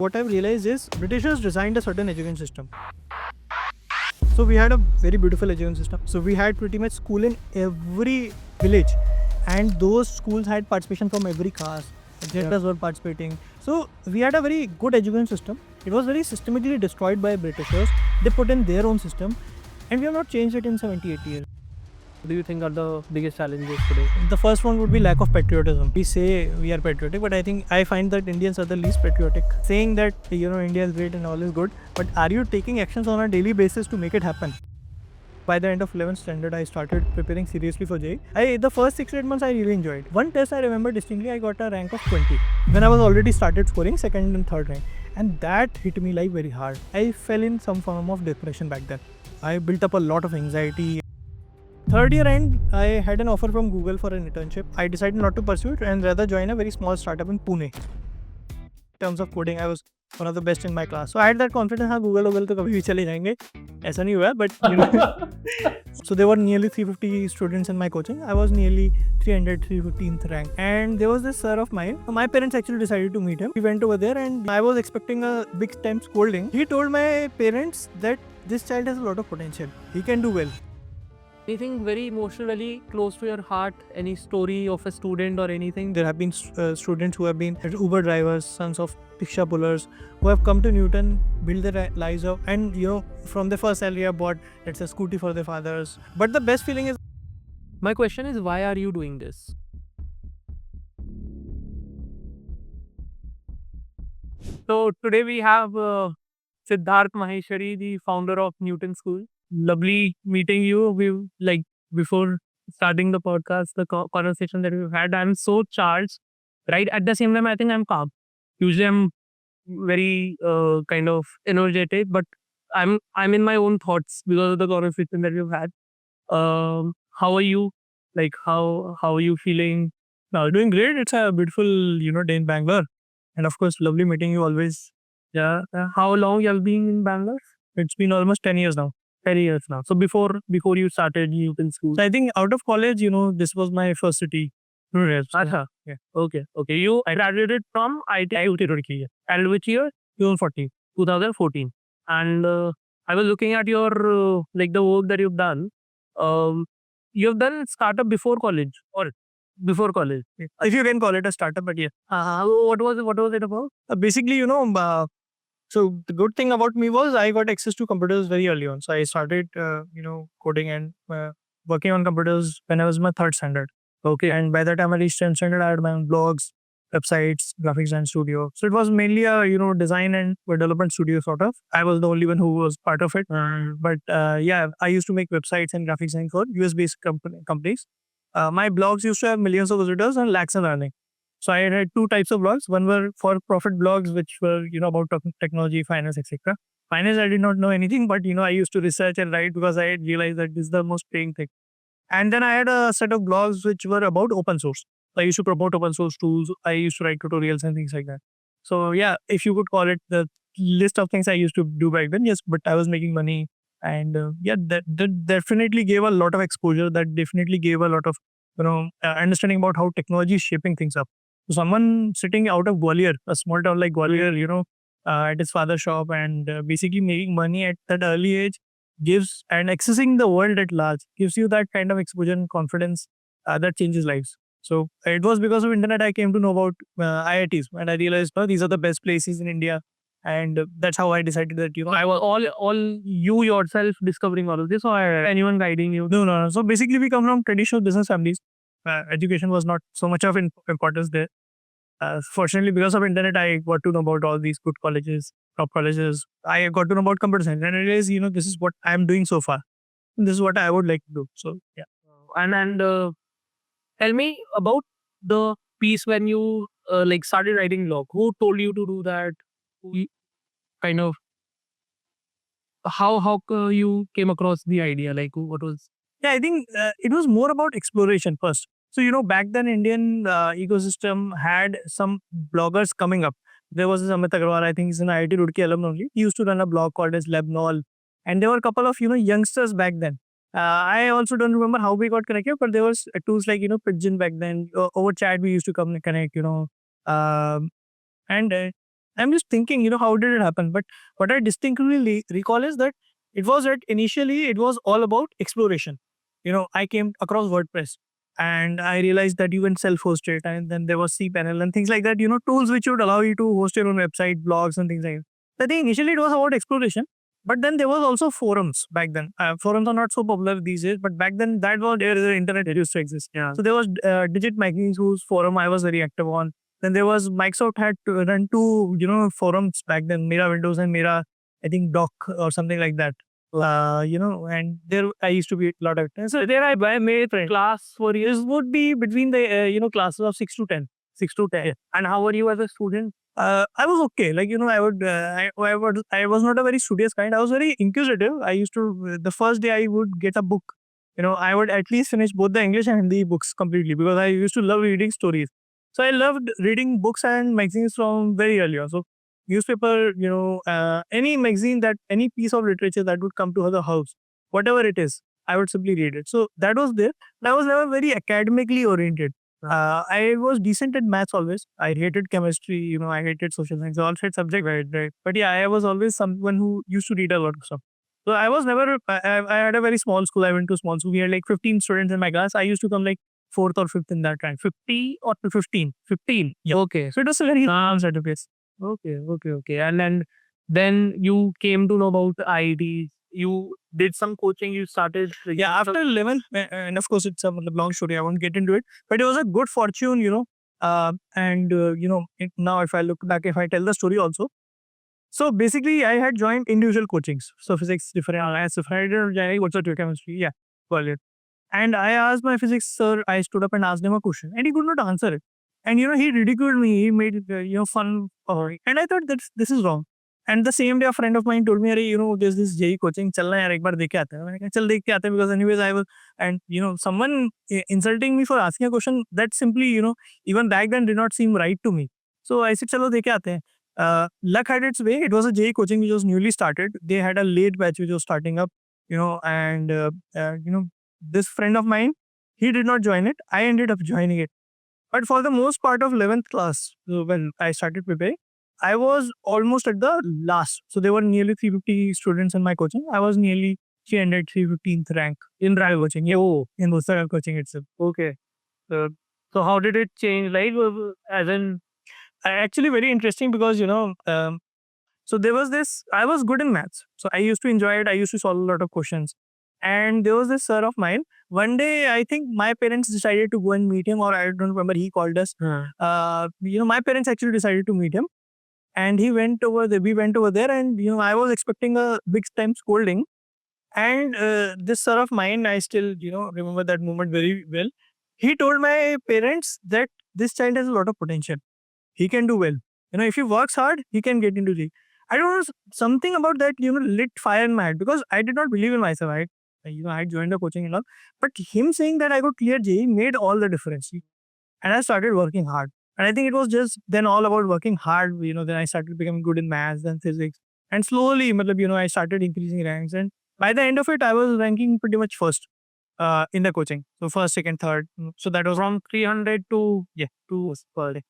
What I've realized is Britishers designed a certain education system. So we had a very beautiful education system. So we had pretty much school in every village, and those schools had participation from every caste. Genders were participating. So we had a very good education system. It was very systematically destroyed by Britishers. They put in their own system, and we have not changed it in 70, 80 years. What do you think are the biggest challenges today? The first one would be lack of patriotism. We say we are patriotic, but I find that Indians are the least patriotic. Saying that India is great and all is good, but are you taking actions on a daily basis to make it happen? By the end of 11th standard, I started preparing seriously for JEE. The first 6 to 8 months I really enjoyed. One test I remember distinctly, I got a rank of 20 when I was already started scoring second and third rank, and that hit me like very hard. I fell in some form of depression back then. I built up a lot of anxiety. Third year end, I had an offer from Google for an internship. I decided not to pursue it and rather join a very small startup in Pune. In terms of coding, I was one of the best in my class. So I had that confidence, हाँ Google तो कभी भी चले जाएंगे. ऐसा नहीं हुआ, but so there were nearly 350 students in my coaching. I was nearly 315th rank. And there was this sir of mine. My parents actually decided to meet him. We went over there and I was expecting a big time scolding. He told my parents that this child has a lot of potential. He can do well. Anything very emotional, very close to your heart? Any story of a student or anything? There have been students who have been Uber drivers, sons of rickshaw pullers, who have come to Newton, build their lives up, and from their first salary have bought, let's say, scooty for their fathers. But the best feeling is, My question is, why are you doing this? So today we have Siddharth Maheshwari, the founder of Newton School. Lovely meeting you. Before starting the podcast, the conversation that we've had, I'm so charged. Right at the same time, I think I'm calm. Usually, I'm very kind of energetic, but I'm in my own thoughts because of the conversation that we've had. How are you? Like how are you feeling? now doing great. It's a beautiful, day in Bangalore. And of course, lovely meeting you always. Yeah. How long you have been in Bangalore? It's been almost 10 years now. 10 years now. So before you started Newton School. So I think out of college, this was my first city. Yes. Acha. Yeah. Okay. You graduated from IIT Roorkee. And which year? 2014. 2014. And I was looking at your the work that you've done. You've done startup before college or before college. If you can call it a startup, but yeah. What was it about? Basically, so the good thing about me was I got access to computers very early on. So I started, coding and working on computers when I was in my third standard. Okay. And by the time I reached 10th standard, I had my own blogs, websites, graphics design studio. So it was mainly a, design and development studio sort of. I was the only one who was part of it. But I used to make websites and graphics design for US-based companies. My blogs used to have millions of visitors and lakhs in earning. So I had two types of blogs. One were for profit blogs, which were, about technology, finance, etc. Finance, I did not know anything, but, I used to research and write because I had realized that this is the most paying thing. And then I had a set of blogs which were about open source. I used to promote open source tools. I used to write tutorials and things like that. So yeah, if you could call it the list of things I used to do back then, yes, but I was making money. And that definitely gave a lot of exposure. That definitely gave a lot of, understanding about how technology is shaping things up. So someone sitting out of Gwalior, a small town like Gwalior, at his father's shop and basically making money at that early age gives and accessing the world at large gives you that kind of exposure and confidence that changes lives. So it was because of internet I came to know about IITs, and I realized these are the best places in India. And that's how I decided that, I was all you yourself discovering all of this, or anyone guiding you? No. So basically, we come from traditional business families. Education was not so much of importance there. Fortunately, because of internet, I got to know about all these good colleges, top colleges. I got to know about computer science, and I realized, this is what I'm doing so far. This is what I would like to do. So yeah. And tell me about the piece when you started writing blog. Who told you to do that? Who kind of how you came across the idea? Like what was? Yeah, I think it was more about exploration first. So, back then Indian ecosystem had some bloggers coming up. There was this Amit Agarwal, I think he's an IIT Roorkee alum only. He used to run a blog called as Lebnol. And there were a couple of, youngsters back then. I also don't remember how we got connected, but there was tools like, Pigeon back then. Over chat, we used to connect, and I'm just thinking, how did it happen? But what I distinctly recall is that initially it was all about exploration. I came across WordPress and I realized that you can self-host it, and then there was cPanel and things like that, tools which would allow you to host your own website, blogs and things like that. So I think initially it was about exploration, but then there was also forums back then. Forums are not so popular these days, but back then that was there the internet used to exist. Yeah. So there was Digit Magazine, whose forum I was very active on. Then there was Microsoft had to run two, forums back then, Mera Windows and Mera, I think, Doc or something like that. And there I used to be a lot of it. So there I made friends. Class for you. This would be between the, classes of 6 to 10. 6 to 10. And how were you as a student? I was okay. Like, I was not a very studious kind. I was very inquisitive. I used to, the first day I would get a book. I would at least finish both the English and Hindi books completely because I used to love reading stories. So I loved reading books and magazines from very early on. So newspaper, any magazine any piece of literature that would come to the house, whatever it is, I would simply read it. So that was there. But I was never very academically oriented. I was decent at maths always. I hated chemistry, I hated social science, all set subject, right. But yeah, I was always someone who used to read a lot of stuff. So I was never, I had a very small school. I went to small school. We had like 15 students in my class. I used to come like 4th or 5th in that time. 50 or 15? 15. Yeah. Okay. So it was a very set of place. Okay. And then you came to know about IITs. You did some coaching. You started. Yeah, after 11, and of course, it's a long story. I won't get into it. But it was a good fortune, now if I look back, if I tell the story also. So basically, I had joined individual coachings. So physics, different, what's your chemistry? Yeah, got it. And I asked my physics sir, I stood up and asked him a question, and he could not answer it. And he ridiculed me. He made fun of it. And I thought that this is wrong. And the same day, a friend of mine told me, there's this JEE coaching, chalna yaar, ek baar dekh ke aate hain. मैंने कहा चल देख के आते हैं, because anyways I was, and someone insulting me for asking a question that simply, even back then did not seem right to me. So I said, चलो देख के आते हैं. Luck had its way. It was a JEE coaching which was newly started. They had a late batch which was starting up, and this friend of mine, he did not join it. I ended up joining it. But for the most part of 11th class, when I started preparing, I was almost at the last. So there were nearly 350 students in my coaching. I was nearly 315th rank in rival coaching. Yeah, in Bhusaral coaching itself. Okay. So how did it change? Like, as in, actually very interesting because, so there was this, I was good in maths. So I used to enjoy it. I used to solve a lot of questions. And there was this sir of mine. One day, I think my parents decided to go and meet him, or I don't remember, he called us. My parents actually decided to meet him. And he went over there, we went over there, and, I was expecting a big time scolding. And this sir of mine, I still, remember that moment very well. He told my parents that this child has a lot of potential. He can do well. If he works hard, he can get into JEE. I don't know, something about that, lit fire in my head, because I did not believe in myself. I joined the coaching and all. But him saying that I could clear JEE made all the difference. And I started working hard. And I think it was just then all about working hard. Then I started becoming good in maths and physics. And slowly, I started increasing ranks. And by the end of it, I was ranking pretty much first in the coaching. So first, second, third. So that was from 300 to 2 per day.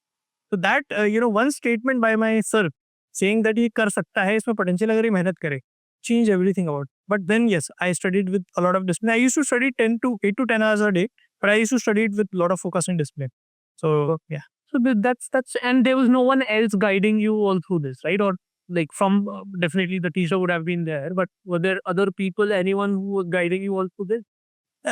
So that, one statement by my sir saying that he kar sakta hai, isme potential agar ye mehnat kare, changed everything about. But then, yes, I studied with a lot of discipline. I used to study 8 to 10 hours a day, but I used to study it with a lot of focus and discipline. So, yeah. So that's, and there was no one else guiding you all through this, right? Or like from, definitely the teacher would have been there, but were there other people, anyone who was guiding you all through this?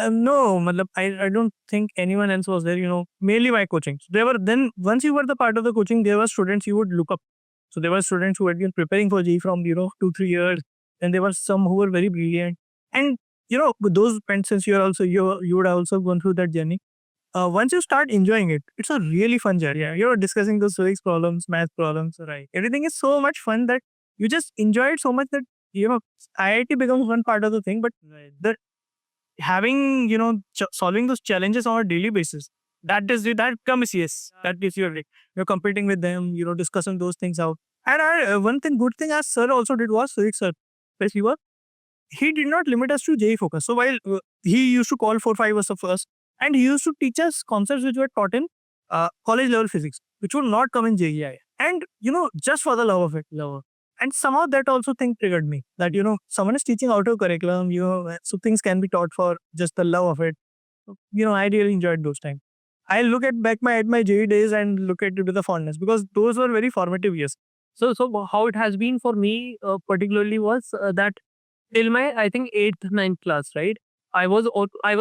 No, I don't think anyone else was there, mainly my coaching. So there were, then once you were the part of the coaching, there were students you would look up. So there were students who had been preparing for JEE from, 2-3 years. And there were some who were very brilliant. And, those, and since you would have also gone through that journey. Once you start enjoying it, it's a really fun journey. You're discussing those physics problems, math problems, right? Everything is so much fun that you just enjoy it so much that, IIT becomes one part of the thing, but the having, solving those challenges on a daily basis, that comes, yes, that is you're competing with them, discussing those things out. And good thing as sir also did was, physics sir, he did not limit us to JEE focus. So while he used to call 4-5 us of us, and he used to teach us concepts which were taught in college level physics, which would not come in JEE. And, just for the love of it. And somehow that also thing triggered me that, someone is teaching out of curriculum, so things can be taught for just the love of it. I really enjoyed those times. I look at my JEE days and look at it with a fondness because those were very formative years. So how it has been for me, particularly was that till my, I think, 8th, 9th class, right? I was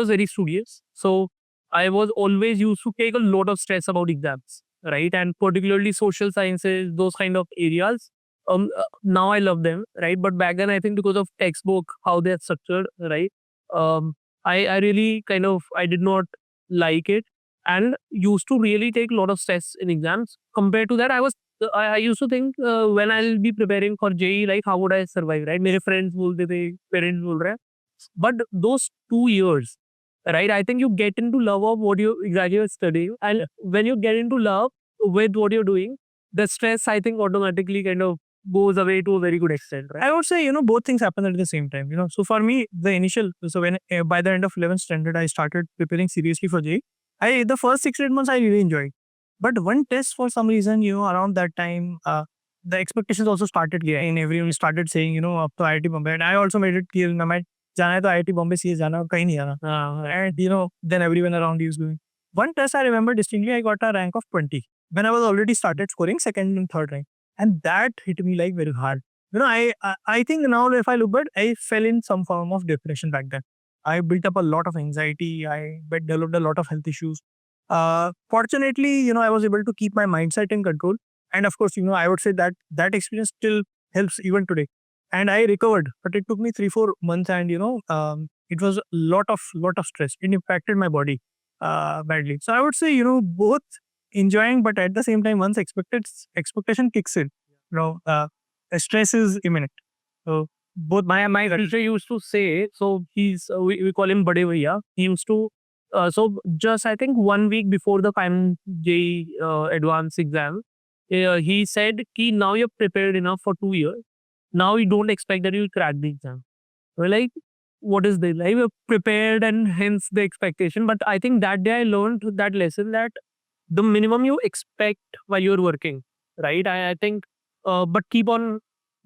very studious. So I was always used to take a lot of stress about exams, right? And particularly social sciences, those kind of areas. Now I love them, right? But back then, I think because of textbook, how they're structured, right? Um, I really I did not like it and used to really take a lot of stress in exams. Compared to that, I used to think when I'll be preparing for JEE, like how would I survive, right? मेरे friends बोलते थे, parents बोल रहे हैं. But those 2 years, right? I think you get into love of what you exactly are studying, and when you get into love with what you're doing, the stress I think automatically kind of goes away to a very good extent, right? I would say, both things happen at the same time. So for me, when by the end of 11th standard, I started preparing seriously for JEE. The first 6 8 months I really enjoyed, but one test for some reason, around that time, the expectations also started clear, and everyone started saying, up to IIT Bombay, and I also made it clear in my mind, जाना है तो IIT Bombay से जाना और कहीं नहीं जाना. And then everyone around you is doing. One test I remember distinctly, I got a rank of 20 when I was already started scoring second and third rank, and that hit me like very hard. I think now if I look back, I fell in some form of depression back then. I built up a lot of anxiety. I developed a lot of health issues. Fortunately, I was able to keep my mindset in control. And of course, I would say that experience still helps even today. And I recovered, but it took me 3 4 months, and it was a lot of stress. It impacted my body badly. So I would say, both enjoying, but at the same time, once expectation kicks in, stress is imminent. So both. My teacher used to say, so we call him Bade Bhaiya. He used to, so just I think 1 week before the final JEE advanced exam, he said, Ki now you're prepared enough for 2 years. Now you don't expect that you'll crack the exam. We're like, what is this? Like, we're prepared and hence the expectation. But I think that day I learned that lesson that the minimum you expect while you're working, right? I think, but keep on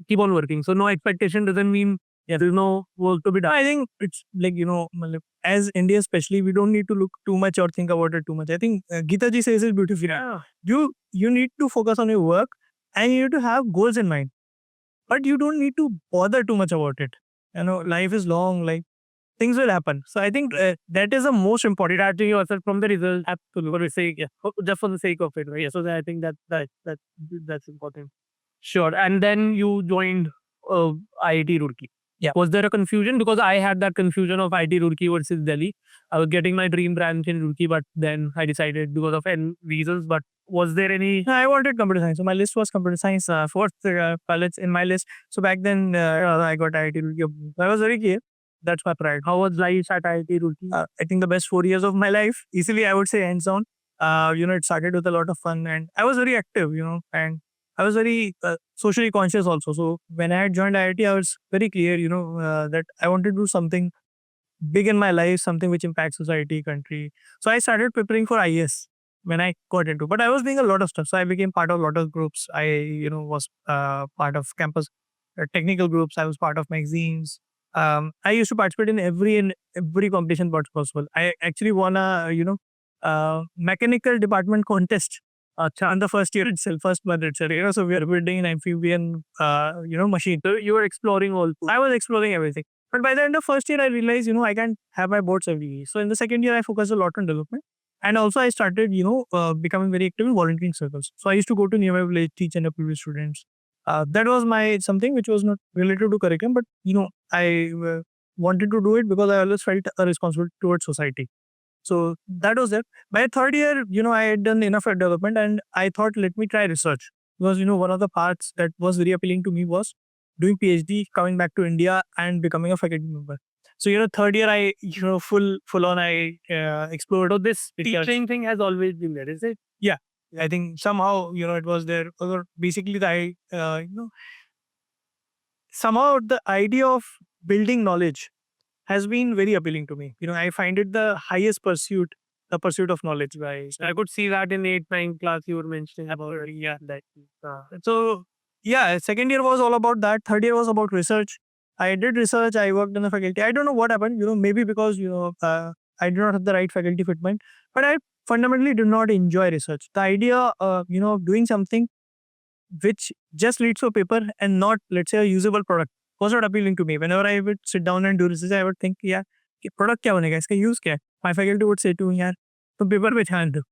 working. So no expectation doesn't mean there's no work to be done. I think it's like, as India especially, we don't need to look too much or think about it too much. I think Gita ji says it beautifully. Yeah. You need to focus on your work, and you need to have goals in mind, but you don't need to bother too much about it. Life is long, like things will happen. So I think that is the most important. Detaching yourself from the result, absolutely, for the sake, just for the sake of it, right? So I think that's important. Sure. And then you joined IIT Roorkee. Yeah. Was there a confusion? Because I had that confusion of IIT Roorkee versus Delhi. I was getting my dream branch in Roorkee, but then I decided because of N reasons. But was there any? I wanted computer science, so my list was computer science. Fourth college in my list. So back then, I got IIT Roorkee. I was very clear. That's my pride. How was life at IIT Roorkee? I think the best 4 years of my life. Easily, I would say hands on. It started with a lot of fun, and I was very active. And I was very socially conscious also. So when I had joined IIT, I was very clear, that I wanted to do something big in my life, something which impacts society, country. So I started preparing for IAS when I got into. But I was doing a lot of stuff. So I became part of a lot of groups. I, was part of campus technical groups. I was part of magazines. I used to participate in every competition possible. I actually won a mechanical department contest on the first year itself, first month itself. So we are building an amphibian machine. So you were exploring all. I was exploring everything. But by the end of first year, I realized, I can't have my boards every year. So in the second year, I focused a lot on development. And also I started, becoming very active in volunteering circles. So I used to go to nearby village, teach underprivileged students. That was my something which was not related to curriculum, but, I wanted to do it because I always felt a responsibility towards society. So that was it. By third year, I had done enough at development, and I thought, let me try research. Because, one of the parts that was very appealing to me was doing PhD, coming back to India and becoming a faculty member. So, third year, I, full on, I explored. So this teaching thing has always been there, is it? Yeah. I think somehow, it was there. Or basically, somehow the idea of building knowledge has been very appealing to me. I find it the highest pursuit the pursuit of knowledge. Right. I could see that in 8th, 9th class you were mentioning about it. Yeah. That. So yeah, second year was all about that. Third year was about research. I did research. I worked in the faculty. I don't know what happened. Maybe because I did not have the right faculty fitment, but I fundamentally did not enjoy research. The idea, of doing something which just leads to a paper and not, let's say, a usable product was not appealing to me. Whenever I would sit down and do research, I would think, yeah, product क्या बनेगा, इसका use क्या है? My faculty would say to me, यार, तुम paper पे ध्यान दो.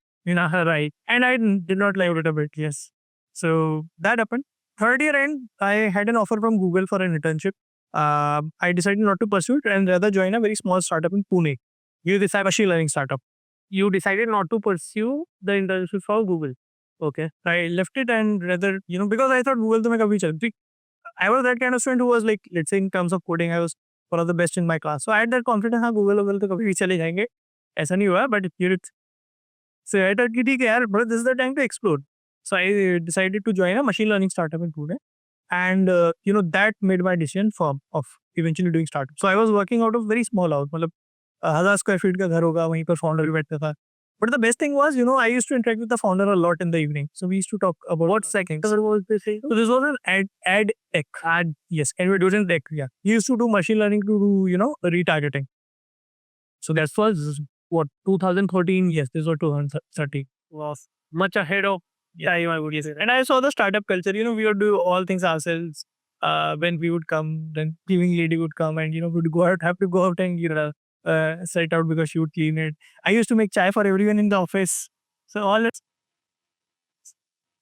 Right. And I did not like it a bit, yes. So that happened. Third year end, I had an offer from Google for an internship. I decided not to pursue it and rather join a very small startup in Pune. This machine learning startup. You decided not to pursue the internship for Google. Okay. I left it and rather, because I thought Google to make a future. I was that kind of student who was like, let's say in terms of coding, I was one of the best in my class. So I had that confidence, हाँ Google तो कभी भी चले जाएंगे. ऐसा नहीं हुआ, but so I thought, ठीक है यार, but this is the time to explore. So I decided to join a machine learning startup in Pune. And, that made my decision of eventually doing startup. So I was working out of very small house. मतलब 1000 square feet का घर होगा, वहीं पर founder भी बैठता था. But the best thing was, I used to interact with the founder a lot in the evening. So we used to talk about What sector was this? So this was an ad tech. Yes, advertising tech. Yeah. He used to do machine learning to do, retargeting. So that was what, 2013? Yes, this was 2013. Was much ahead of time, I would say. And I saw the startup culture. We would do all things ourselves. When we would come, then cleaning lady would come and, we'd have to go out and, set out because she would clean it. I used to make chai for everyone in the office. So all it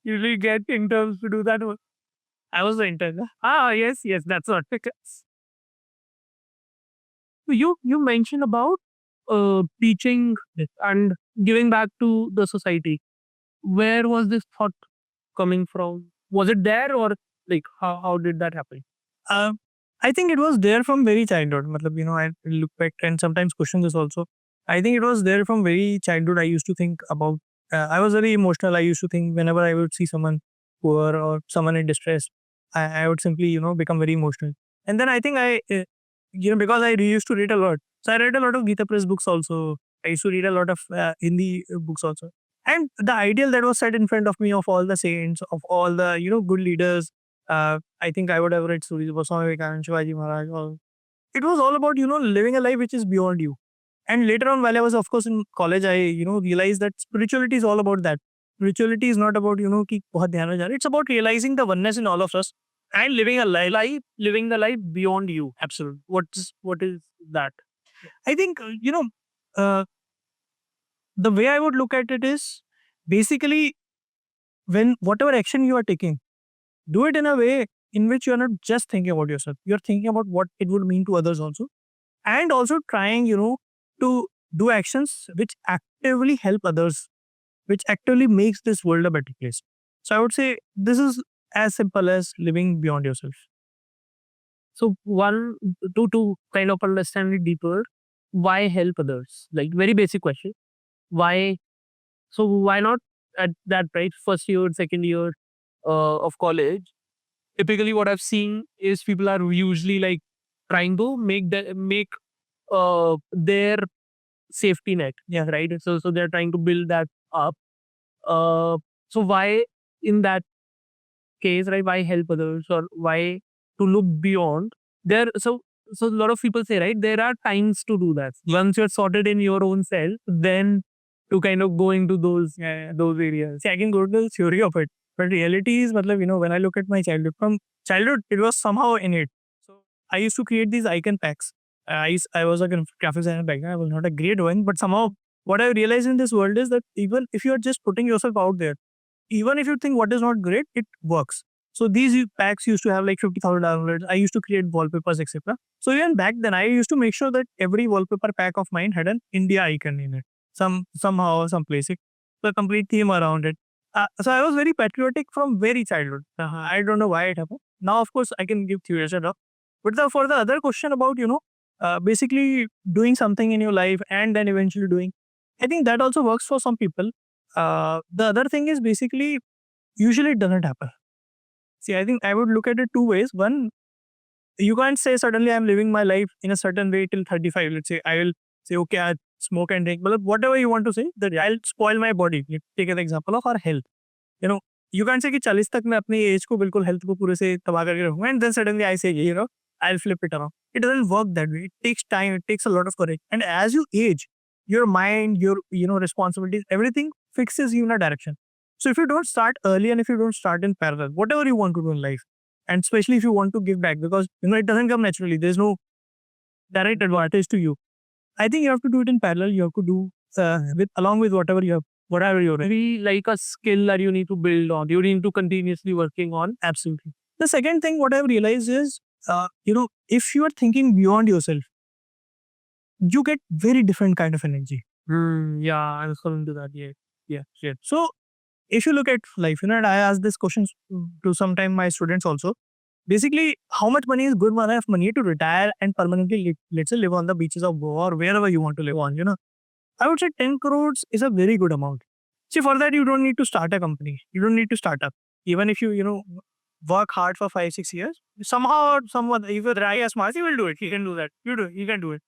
Usually get interns to do that work. I was the intern. Yes, that's what. You mentioned about teaching and giving back to the society. Where was this thought coming from? Was it there or like how did that happen? I think it was there from very childhood. I look back and sometimes question this also. I think it was there from very childhood. I used to think about, I was very emotional. I used to think whenever I would see someone poor or someone in distress, I would simply, become very emotional. And then I think because I used to read a lot. So I read a lot of Gita Press books also. I used to read a lot of Hindi books also. And the ideal that was set in front of me of all the saints, of all the, good leaders, I think I would have read stories about Swami Vivekananda, Shivaji Maharaj. It was all about, living a life which is beyond you. And later on, while I was, of course, in college, I, realized that spirituality is all about that. Spirituality is not about, कि बहुत ध्यान में जा रहा है. It's about realizing the oneness in all of us and living a life, living the life beyond you. Absolutely. What is that? I think, the way I would look at it is basically when whatever action you are taking, do it in a way in which you are not just thinking about yourself. You're thinking about what it would mean to others also. And also trying, to do actions which actively help others, which actively makes this world a better place. So I would say this is as simple as living beyond yourself. So to kind of understand it deeper, why help others? Like very basic question. Why? So why not at that right first year, second year of college? Typically, what I've seen is people are usually like trying to make their safety net. Yeah. Right. So they're trying to build that up. So why in that case, right? Why help others or why to look beyond? So a lot of people say, right, there are times to do that. Once you're sorted in your own self, then to kind of go into those areas. See, I can go to the theory of it, but reality is, when I look at my childhood, from childhood, it was somehow innate. So I used to create these icon packs. I was a graphic designer back then. I was not a great one, but somehow what I realized in this world is that even if you're just putting yourself out there, even if you think what is not great, it works. So these packs used to have like 50,000 downloads. I used to create wallpapers, etc. So even back then, I used to make sure that every wallpaper pack of mine had an India icon in it. Somehow, some place. The complete theme around it. So I was very patriotic from very childhood. I don't know why it happened. Now, of course, I can give theories and all. But for the other question about, basically doing something in your life and then eventually doing, I think that also works for some people. The other thing is basically, usually it doesn't happen. See, I think I would look at it two ways. One, you can't say suddenly I'm living my life in a certain way till 35. Let's say I will say, okay, smoke and drink, मतलब whatever you want to say, that I'll spoil my body. You take an example of our health. You know, you can't say कि 40 तक मैं अपनी as को बिल्कुल health को पूरे से तबाह करके रखूंगा and then suddenly I say, you know, I'll flip it around. It doesn't work that way. It takes time. It takes a lot of courage. And as you age, your mind, your responsibilities, everything fixes you in a direction. So if you don't start early and if you don't start in parallel, whatever you want to do in life, and especially if you want to give back, because it doesn't come naturally. There's no direct advantage to you. I think you have to do it in parallel. You have to do along with whatever you have, whatever you're in. Maybe like a skill that you need to build on, you need to continuously working on. Absolutely. The second thing, what I've realized is, if you are thinking beyond yourself, you get very different kind of energy. Yeah, I was coming to that. Yeah. So if you look at life, and I ask this question to sometime my students also. Basically, how much money is good enough money to retire and permanently, let's say, live on the beaches of Goa or wherever you want to live on, I would say 10 crores is a very good amount. See, for that, you don't need to start a company. You don't need to start up. Even if you, work hard for 5-6 years, somehow or someone, if you try as much, you will do it. You can do that. You can do it.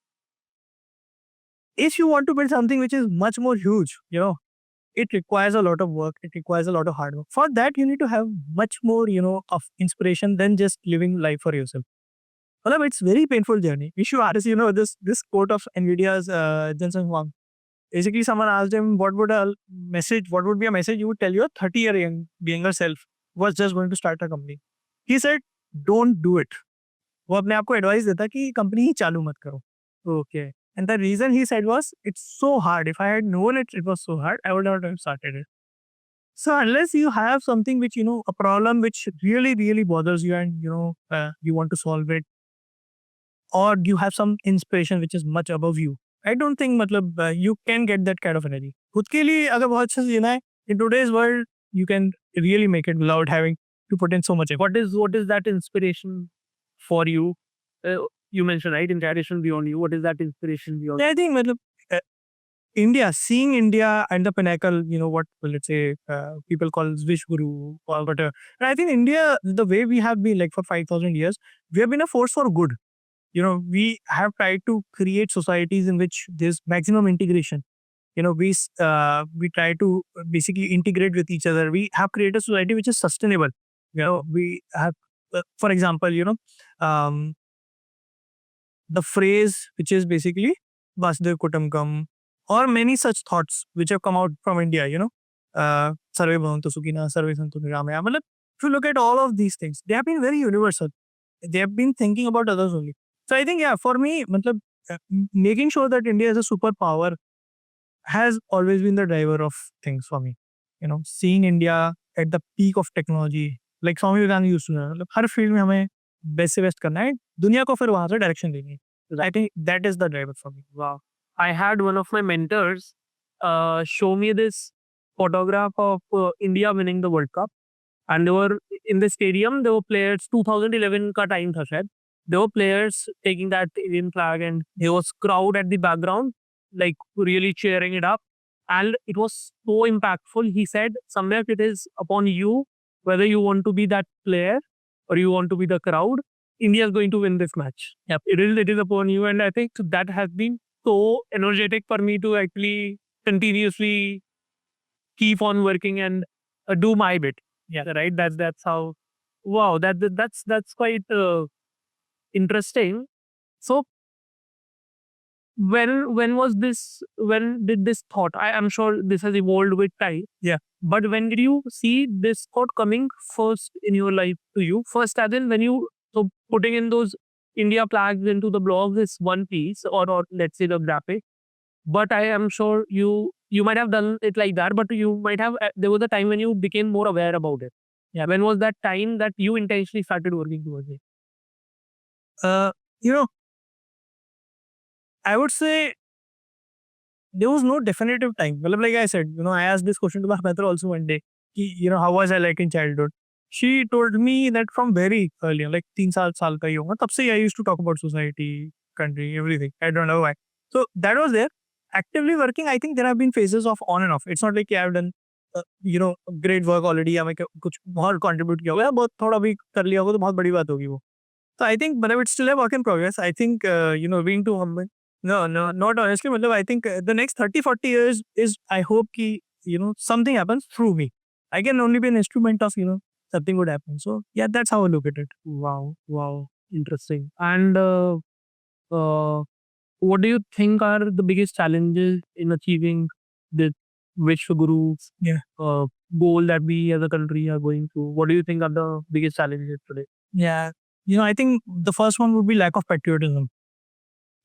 If you want to build something which is much more huge, it requires a lot of work. It requires a lot of hard work. For that, you need to have much more, of inspiration than just living life for yourself. Well, it's very painful journey. We should ask, this quote of NVIDIA's Jensen Huang. Basically, someone asked him, what would be a message you would tell your 30-year younger self who was just going to start a company? He said, don't do it. वो अपने आप को advice देता कि company ही चालू मत करो. Okay. And the reason he said was, it's so hard. If I had known it was so hard, I would not have started it. So unless you have something which, a problem which really, really bothers you and, you want to solve it, or you have some inspiration which is much above you, I don't think you can get that kind of energy. खुद के लिए अगर बहुत अच्छा जीना है, in today's world, you can really make it without having to put in so much effort. What is that inspiration for you? You mentioned, right, inspiration beyond you. What is that inspiration beyond? I think seeing India and the pinnacle, what let's say people call Wish Guru or whatever. And I think India, the way we have been like for 5,000 years, we have been a force for good. We have tried to create societies in which there's maximum integration. We try to basically integrate with each other. We have created a society which is sustainable. We have, for example, the phrase which is basically Vasudev Kutumbakam, or many such thoughts which have come out from India, Sarve Bhavantu Sukhina, Sarve Santu Niramaya. If you look at all of these things, they have been very universal. They have been thinking about others only. So I think, for me, making sure that India is a superpower has always been the driver of things for me. Seeing India at the peak of technology, like Swami Vivekananda used to say, her field में हमें best से best करना है, दुनिया को फिर वहां से डायरेक्शन देनी है. I think that is the driver for me. Wow. I had one of my mentors show me this photograph of India winning the World Cup. And they were in the stadium, there were players, 2011 ka time tha shayad. There were players taking that Indian flag and there was crowd at the background, like really cheering it up. And it was so impactful. He said, somewhere it is upon you, whether you want to be that player or you want to be the crowd, India is going to win this match. Yep. It is upon you. And I think that has been so energetic for me to actually continuously keep on working and do my bit. Yeah. Right. That's how. Wow. That's quite interesting. So when did this thought? I am sure this has evolved with time. Yeah. But when did you see this thought coming first in your life to you? First, as in when you putting in those India flags into the blogs is one piece, or let's say the graphic. But I am sure you might have done it like that, but you might have, there was a time when you became more aware about it. Yeah. When was that time that you intentionally started working towards it? I would say there was no definitive time. Well, like I said, I asked this question to my mother also one day. How was I like in childhood? She told me that from very early, like 3 saal ka hi honga, tab se I used to talk about society, country, everything. I don't know why. So that was there. Actively working, I think there have been phases of on and off. It's not like I've done, great work already. या मैं कुछ बहुत contribute किया होगा, बहुत थोड़ा भी कर लिया होगा तो बहुत बड़ी बात होगी वो. So I think, but it's still a work in progress. I think, being too humble, No, not honestly. Matlab, I think the next 30, 40 years is, I hope ki, something happens through me. I can only be an instrument of, something would happen. So yeah, that's how I look at it. Wow, interesting. And what do you think are the biggest challenges in achieving the Vishwaguru Yeah. goal that we as a country are going through? What do you think are the biggest challenges today? Yeah. I think the first one would be lack of patriotism.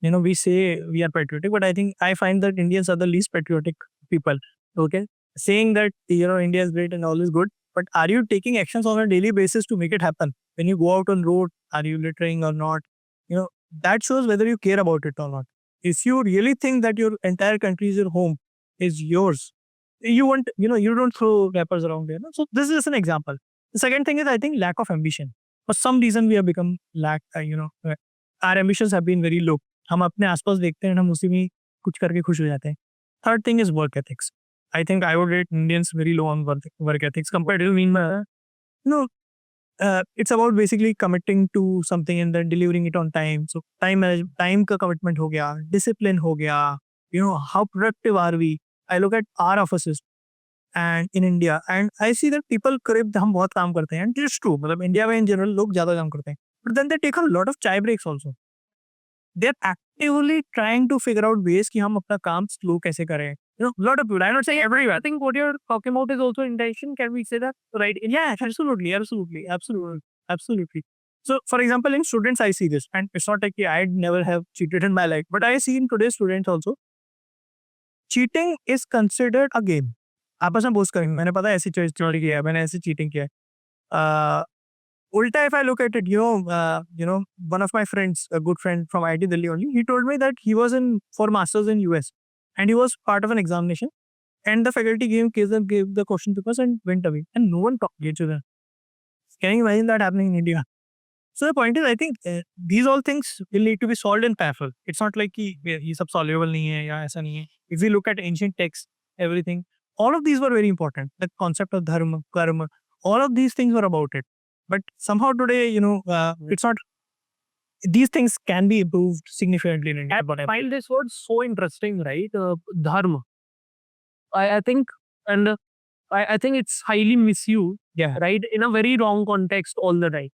We say we are patriotic, but I find that Indians are the least patriotic people. Okay. Saying that, India is great and all is good, but are you taking actions on a daily basis to make it happen? When you go out on road, are you littering or not? That shows whether you care about it or not. If you really think that your entire country is your home, is yours, you want, you don't throw wrappers around there. No? So this is an example. The second thing is, I think, lack of ambition. For some reason, we have become our ambitions have been very low. हम अपने आसपास देखते हैं, हम उसी में कुछ करके खुश हो जाते हैं. Third thing is work ethics. I think I would rate Indians very low on work ethics compared to it's about basically committing to something and then delivering it on time. So time का commitment हो गया, discipline हो गया, how productive are we? I look at our offices and in India and I see that people करीब हम बहुत काम करते हैं, and it's true. मतलब इंडिया में in general लोग ज़्यादा काम करते हैं, but then they take a lot of chai breaks also. They're actively trying to figure out ways कि हम अपना काम slow कैसे करें. Lot of people. I'm not saying everywhere. I think what you're talking about is also intention. Can we say that? Right. Yeah, absolutely. So, for example, in students, I see this, and it's not like I'd never have cheated in my life, but I see in today's students also, cheating is considered a game. आपस में boast करेंगे, मैंने पता है ऐसी चोरी किया है, मैंने ऐसी चीटिंग किया है. Ulta, if I look at it, one of my friends, a good friend from IIT Delhi only, he told me that he was for masters in US, and he was part of an examination, and the faculty gave the question papers and went away, and no one talked to each other. Can you imagine that happening in India? So the point is, I think these all things will need to be solved in parallel. It's not like ये सब solvable नहीं है या ऐसा नहीं है. If we look at ancient texts, everything, all of these were very important. The concept of dharma, karma, all of these things were about it. But somehow today, it's not. These things can be improved significantly in India. I find this word so interesting, right? Dharma. I think, and I think it's highly misused. Yeah. Right, in a very wrong context all the time.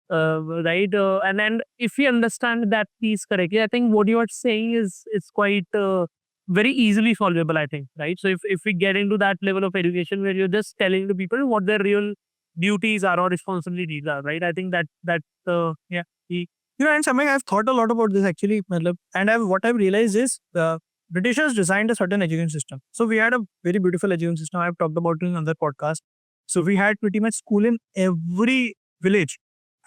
Right, and then if we understand that piece correctly, I think what you are saying is quite very easily solvable. I think, right. So if we get into that level of education where you're just telling the people what their real duties are or responsibilities are, right? I think that yeah. And something I've thought a lot about this actually, and what I've realized is Britishers designed a certain education system. So we had a very beautiful education system. I've talked about it in another podcast. So we had pretty much school in every village,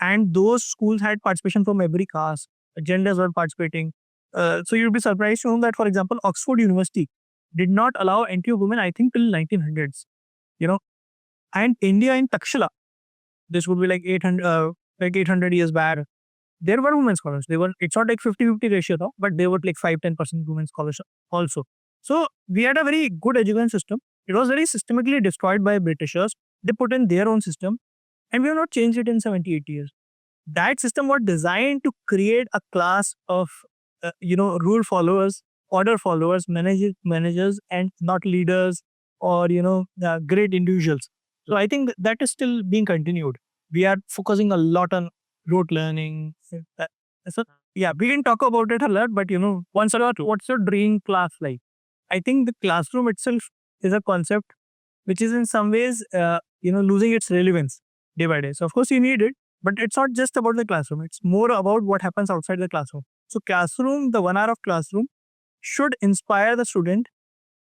and those schools had participation from every caste. Genders were participating. So you'd be surprised to know that, for example, Oxford University did not allow entry of women, I think, till 1900s. And India in Takshila, this would be like 800 years back. There were women scholars. It's not like 50-50 ratio though, but they were like 5-10% women scholars also. So we had a very good education system. It was very systematically destroyed by Britishers. They put in their own system, and we have not changed it in 78 years. That system was designed to create a class of, rule followers, order followers, managers, and not leaders or, great individuals. So I think that is still being continued. We are focusing a lot on rote learning. So yeah, we can talk about it a lot, but what's your dream class like? I think the classroom itself is a concept which is in some ways, losing its relevance day by day. So of course you need it, but it's not just about the classroom. It's more about what happens outside the classroom. So classroom, the 1 hour of classroom should inspire the student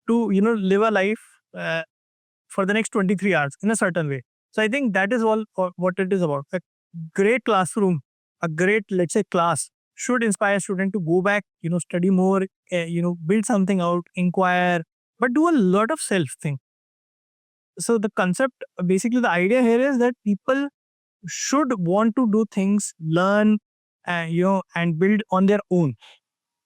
to, live a life for the next 23 hours in a certain way. So I think that is all what it is about. A great classroom, a great, let's say, class should inspire student to go back, study more, build something out, inquire, but do a lot of self thing. So the concept, basically the idea here is that people should want to do things, learn, and build on their own.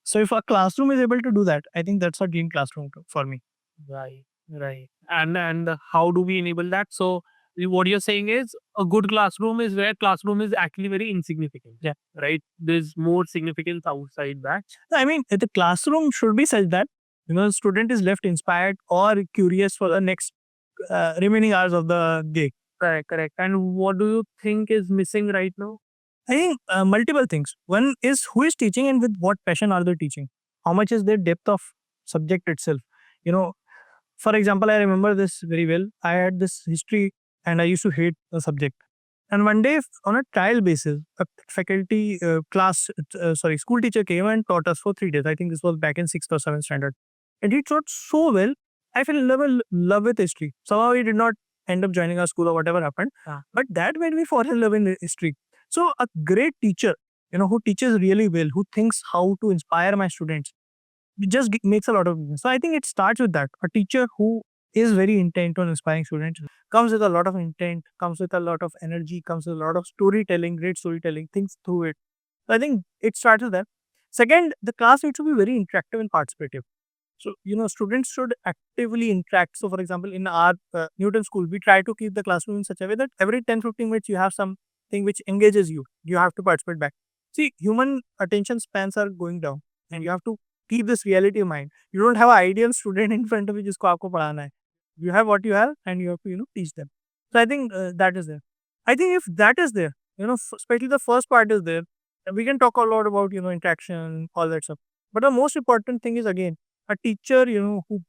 So if a classroom is able to do that, I think that's a dream classroom for me. Right. And how do we enable that? So what you're saying is a good classroom is where classroom is actually very insignificant. Yeah. Right. There's more significance outside that. I mean, the classroom should be such that the student is left inspired or curious for the next remaining hours of the day. Correct. Correct. And what do you think is missing right now? I think multiple things. One is who is teaching and with what passion are they teaching? How much is their depth of subject itself? For example, I remember this very well. I had this history and I used to hate the subject. And one day, on a trial basis, a faculty school teacher came and taught us for 3 days. I think this was back in 6th or 7th standard. And he taught so well. I fell in love with history. Somehow he did not end up joining our school or whatever happened. But that made me fall in love in history. So a great teacher, who teaches really well, who thinks how to inspire my students, it just makes a lot of difference. So I think it starts with that. A teacher who is very intent on inspiring students comes with a lot of intent, comes with a lot of energy, comes with a lot of storytelling, great storytelling, thinks through it. So I think it starts with that. Second, the class needs to be very interactive and participative. So, students should actively interact. So, for example, in our Newton school, we try to keep the classroom in such a way that every 10-15 minutes you have something which engages you. You have to participate back. See, human attention spans are going down and you have to keep this reality in mind. You don't have an ideal student in front of you जिसको आपको पढ़ाना है. You have what you have and you have to, teach them. So, I think that is there. I think if that is there, especially the first part is there, we can talk a lot about, interaction, all that stuff. But the most important thing is, again, a teacher, who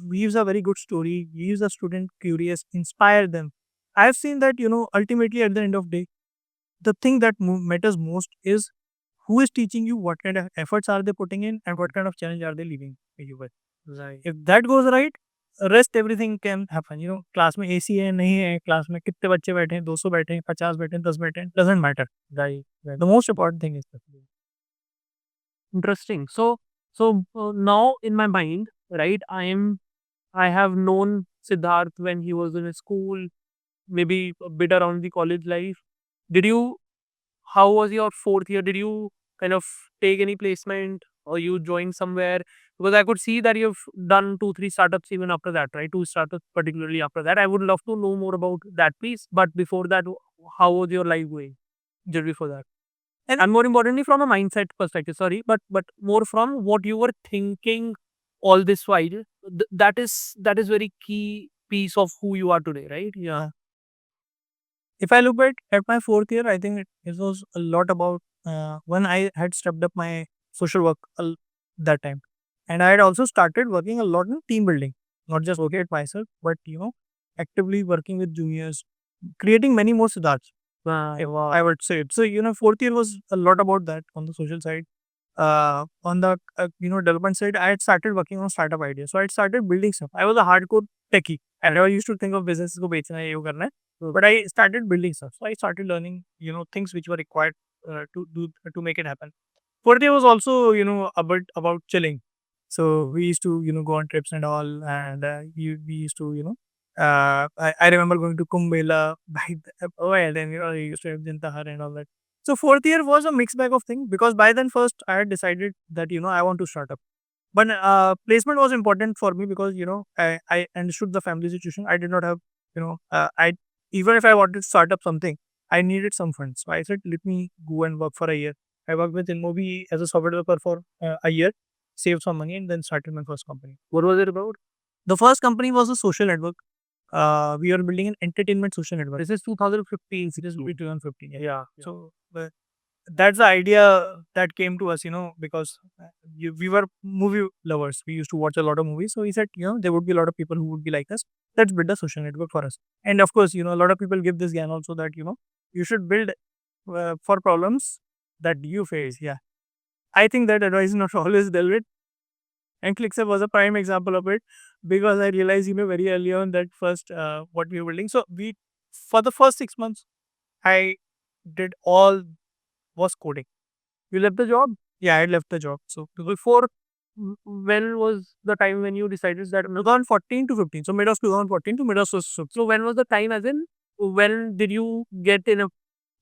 weaves a very good story, leaves a student curious, inspire them. I've seen that, ultimately at the end of the day, the thing that matters most is who is teaching you, what kind of efforts are they putting in, and what kind of challenge are they leaving you with. Right. If that goes right, rest everything can happen. Class में AC है नहीं है, class में कितने बच्चे बैठे हैं, 200 बैठे हैं, 50 बैठे हैं, 10 बैठे हैं, doesn't matter. Right. The most important thing is that. Interesting. So now in my mind, right, I have known Siddharth when he was in school, maybe a bit around the college life. How was your 4th year? Did you kind of take any placement or you joined somewhere? Because I could see that you've done 2-3 startups even after that, right? 2 startups particularly after that. I would love to know more about that piece. But before that, how was your life going just before that? And more importantly, from a mindset perspective, sorry, but more from what you were thinking all this while. That is very key piece of who you are today, right? Yeah. If I look back at my 4th year, I think it was a lot about when I had stepped up my social work that time. And I had also started working a lot in team building, not just working at myself, but, actively working with juniors, creating many more Siddharths. Wow. I would say. So, 4th year was a lot about that on the social side. On the, development side, I had started working on startup ideas. So, I had started building stuff. I was a hardcore techie. I never used to think of businesses को बेचना है, ये करना है. But I started building stuff. So, I started learning, things which were required to make it happen. 4th year was also, a bit about chilling. So, we used to, go on trips and all. And we used to, I remember going to Kumbh Mela then, I used to have Jintahar and all that. So 4th year was a mixed bag of things because by then first I had decided that, I want to start up. But placement was important for me because, I understood the family situation. I did not have, even if I wanted to start up something, I needed some funds. So I said, let me go and work for a year. I worked with InMobi as a software developer for a year, saved some money and then started my first company. What was it about? The first company was a social network. We are building an entertainment social network. This is 2015. It is 2015. Yeah. So that's the idea that came to us, because we were movie lovers. We used to watch a lot of movies. So we said, there would be a lot of people who would be like us. Let's build a social network for us. And of course, a lot of people give this gyan also that, you should build for problems that you face. Yeah. I think that advice is not always dealt with. And ClickSep was a prime example of it because I realized, very early on that first what we were building. So for the first 6 months, I did all was coding. You left the job? Yeah, I left the job. So Before, when was the time when you decided that? 2014 to 15. So mid of 2014 to mid of 2015. So when was the time, as in, when did you get enough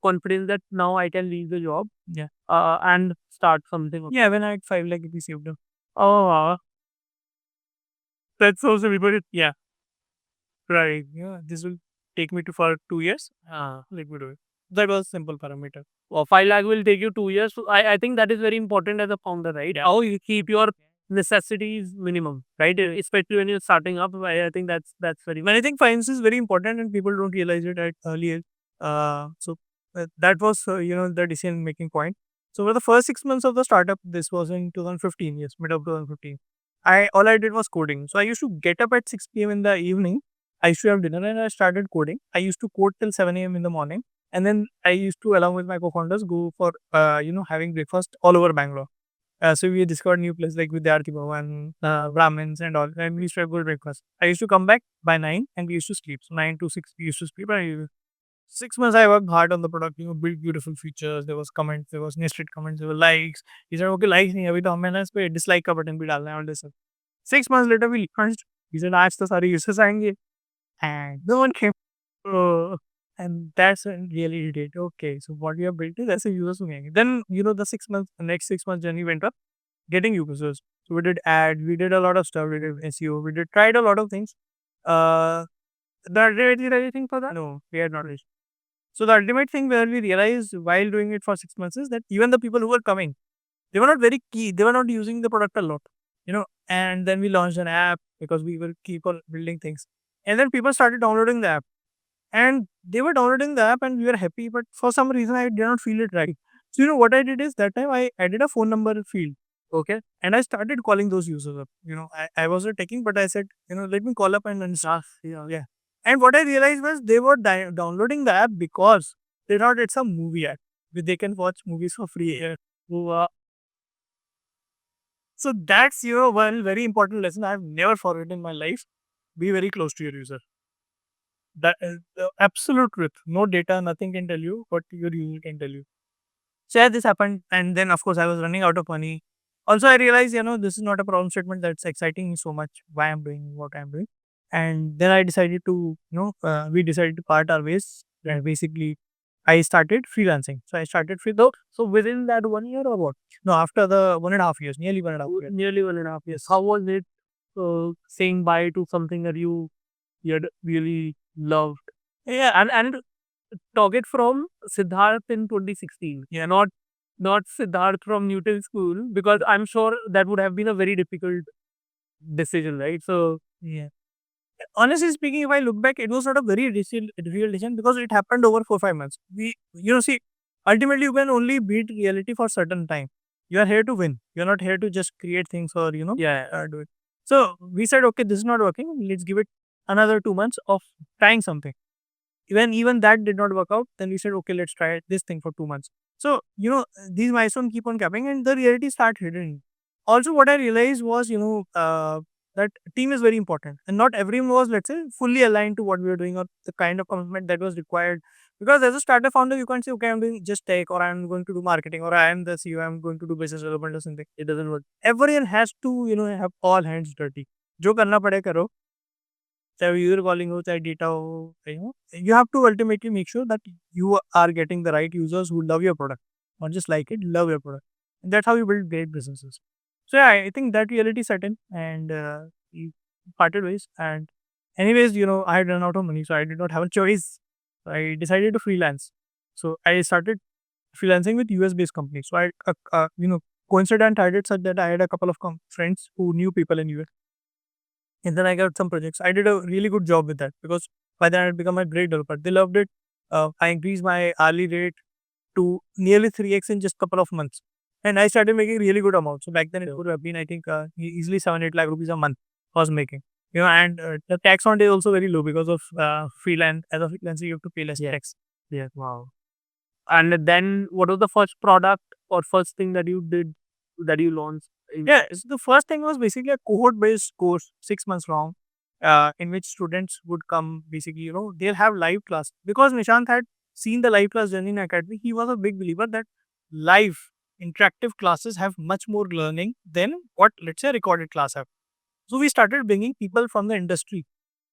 confidence that now I can leave the job? Yeah. And start something? Yeah, when I had 5 lakh rupees saved up. Oh, wow. That's so simple. But yeah. Right. Yeah, this will take me to for 2 years. Let me do it. That was simple parameter. Or 5 lakh will take you 2 years. So I think that is very important as a founder, right? How you keep your necessities minimum, right? Especially when you're starting up. I think that's very. And I think finance is very important and people don't realize it at early age. That was, the decision making point. So for the first 6 months of the startup, this was in 2015, yes, mid of 2015. All I did was coding. So I used to get up at 6 p.m. in the evening. I used to have dinner and I started coding. I used to code till 7 a.m. in the morning. And then I used to, along with my co-founders, go for, having breakfast all over Bangalore. So we discovered new places like Vidyarthi Bhavan, Brahmins and all. And we used to have good breakfast. I used to come back by 9 and we used to sleep. So 9 to 6 we used to sleep. And 6 months I worked hard on the product, built beautiful features. There was comments, there was nested comments, there were likes. He said, okay, likes nahi, abhi to humne is pe dislike ka button bhi dalna hai, all this stuff. 6 months later we launched. He said, aaj to sare users aayenge. And no one came. Oh, and that's when really did it. Okay, so what we have built is that's a users who came. Then, the next 6 months journey went up getting users. So we did ads, we did a lot of stuff, we did SEO, tried a lot of things. The ultimate thing for that? No, we had not reached. So the ultimate thing where we realized while doing it for 6 months is that even the people who were coming, they were not very key. They were not using the product a lot, And then we launched an app because we will keep on building things. And then people started downloading the app. And they were downloading the app and we were happy, but for some reason I did not feel it right. So what I did is that time I added a phone number field. Okay. And I started calling those users up. I wasn't taking, but I said, let me call up and start. Yeah. And what I realized was they were downloading the app because they thought it's a movie app where they can watch movies for free. So that's, one very important lesson I've never forgotten in my life. Be very close to your user. That is the absolute truth. No data, nothing can tell you what your user can tell you. So yeah, this happened, and then of course I was running out of money. Also, I realized, this is not a problem statement that's exciting me so much. Why I'm doing what I'm doing, and then I decided to, we decided to part our ways. And basically, I started freelancing. So I started free. So within that 1 year or what? No, after the 1.5 years, nearly 1.5 years. Nearly 1.5 years. How was it saying bye to something that you had really loved? Yeah, And talk it from Siddharth in 2016. Yeah. Not Siddharth from Newton School, because I'm sure that would have been a very difficult decision, right? So yeah. Honestly speaking, if I look back, it was not a very real decision because it happened over 4-5 months. See, ultimately you can only beat reality for certain time. You are here to win. You're not here to just create things or, do it. So we said, okay, this is not working. Let's give it another 2 months of trying something. Even that did not work out, then we said, okay, let's try this thing for 2 months. So, these milestones keep on coming and the reality start hitting. Also, what I realized was, that team is very important. And not everyone was, let's say, fully aligned to what we were doing or the kind of commitment that was required. Because as a startup founder, you can't say, okay, I'm doing just tech or I'm going to do marketing or I am the CEO, I'm going to do business development or something. It doesn't work. Everyone has to, have all hands dirty. Jo karna pade karo. Chahe user calling ho, chahe data ho, you have to ultimately make sure that you are getting the right users who love your product. Not just like it, love your product. And that's how you build great businesses. So yeah, I think that reality set in and we parted ways. And anyways, I had run out of money, so I did not have a choice. So I decided to freelance. So I started freelancing with US based companies. So I, coincident I did such that I had a couple of friends who knew people in US. And then I got some projects. I did a really good job with that because by then I had become a great developer. They loved it. I increased my hourly rate to nearly 3x in just a couple of months. And I started making really good amounts. So back then it would have been, I think, easily 7-8 lakh rupees a month I was making. And the tax on is also very low because of freelance. As a freelancer, you have to pay less tax. yeah, wow. And then what was the first product or first thing that you did that you launched? Yeah, so the first thing was basically a cohort-based course, 6 months long, in which students would come. Basically, they'll have live class because Nishant had seen the live class journey in academy. He was a big believer that live interactive classes have much more learning than what, let's say, a recorded class have. So we started bringing people from the industry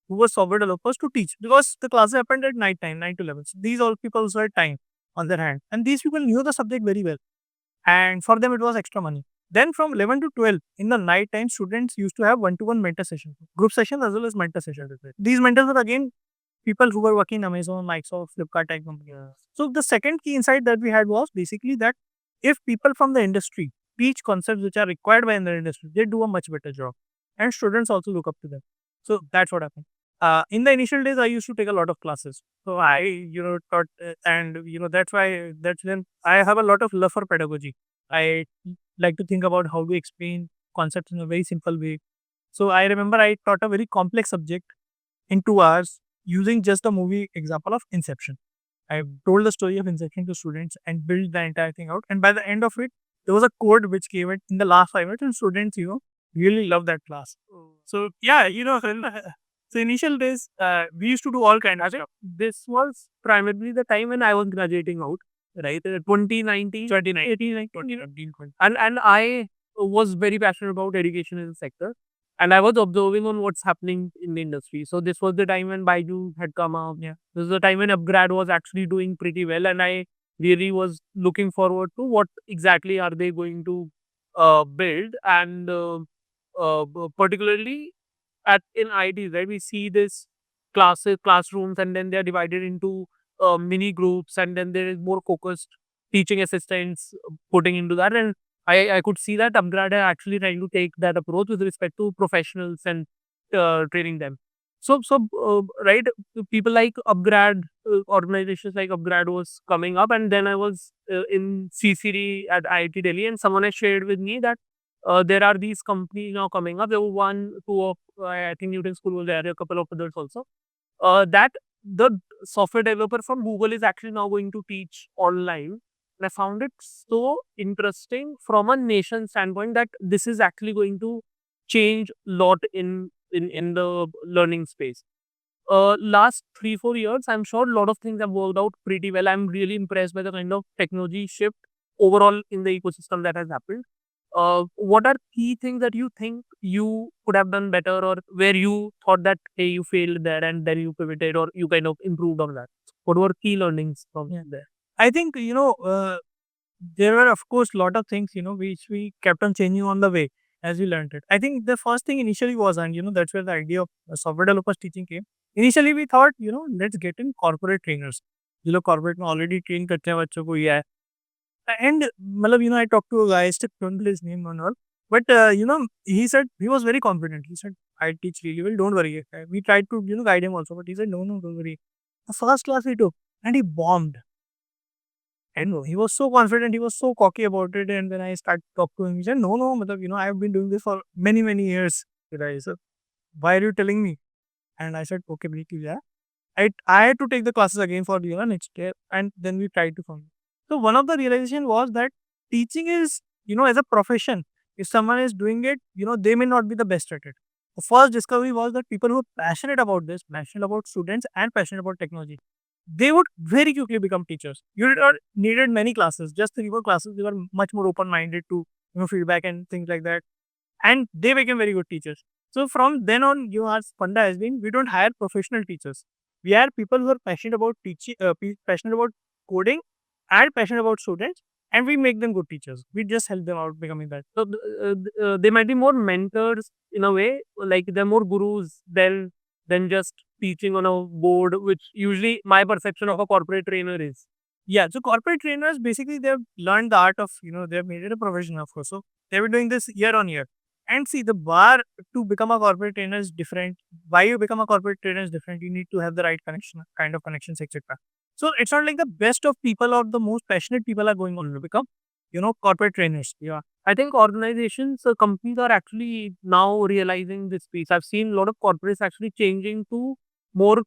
who were software developers to teach because the class happened at night time, 9 to 11. So these all people also had time on their hand, and these people knew the subject very well, and for them it was extra money. Then from 11 to 12 in the night time, students used to have one-to-one mentor sessions, group sessions as well as mentor sessions. These mentors were again people who were working in Amazon, Microsoft, Flipkart type companies. So the second key insight that we had was basically that if people from the industry teach concepts which are required by the industry, they do a much better job. And students also look up to them. So that's what happened. In the initial days, I used to take a lot of classes. So I, taught, and that's when I have a lot of love for pedagogy. I like to think about how to explain concepts in a very simple way. So I remember I taught a very complex subject in 2 hours using just the movie example of Inception. I told the story of Inception to students and built the entire thing out. And by the end of it, there was a code which came it in the last 5 minutes, and students, really loved that class. So yeah, so initial days, we used to do all kinds of stuff. This was primarily the time when I was graduating out, right? 2019, 2019, 2019. And I was very passionate about education in the sector. And I was observing on what's happening in the industry. So this was the time when Baidu had come out. Yeah. This was the time when Upgrad was actually doing pretty well. And I really was looking forward to what exactly are they going to build. And particularly in ITs, right? We see this classrooms, and then they're divided into mini groups, and then there is more focused teaching assistants putting into that. And I could see that Upgrad are actually trying to take that approach with respect to professionals and training them. Right, people like Upgrad, organizations like Upgrad was coming up, and then I was in CCD at IIT Delhi, and someone has shared with me that there are these companies now coming up. There were one, two of, I think Newton School was there, a couple of others also. That the software developer from Google is actually now going to teach online. And I found it so interesting from a nation standpoint that this is actually going to change a lot in the learning space. Last 3-4 years, I'm sure a lot of things have worked out pretty well. I'm really impressed by the kind of technology shift overall in the ecosystem that has happened. What are key things that you think you could have done better, or where you thought that hey, you failed there and then you pivoted or you kind of improved on that? What were key learnings from there? I think, there were, of course, a lot of things, which we kept on changing on the way as we learned it. I think the first thing initially was, and, that's where the idea of software developers teaching came. Initially, we thought, let's get in corporate trainers. Corporate में already train करते हैं बच्चों को ये है. And, I talked to a guy, I still don't know his name and all. But, he said, he was very confident. He said, I teach really well, don't worry. We tried to, guide him also, but he said, no, don't worry. The first class he took, and he bombed. And he was so confident, he was so cocky about it. And then I started talking to him. He said, no, I've been doing this for many, many years. I said, why are you telling me? And I said, okay, yeah. I had to take the classes again for, next year. And then we tried to form. So one of the realization was that teaching is, as a profession, if someone is doing it, they may not be the best at it. The first discovery was that people who are passionate about this, passionate about students and passionate about technology, they would very quickly become teachers. You did not needed many classes, just 3-4 classes. They were much more open-minded to, feedback and things like that. And they became very good teachers. So from then on, our funda has been, we don't hire professional teachers. We hire people who are passionate about teaching, passionate about coding and passionate about students, and we make them good teachers. We just help them out becoming that. So they might be more mentors in a way, like they're more gurus than just teaching on a board, which usually my perception of a corporate trainer is. Yeah, so corporate trainers, basically they've learned the art of, they've made it a profession, of course. So they were doing this year on year. And see, the bar to become a corporate trainer is different. Why you become a corporate trainer is different. You need to have the right connection, kind of connections, etc. So it's not like the best of people or the most passionate people are going on to become, corporate trainers. Yeah. I think organizations, companies are actually now realizing this piece. I've seen a lot of corporates actually changing to more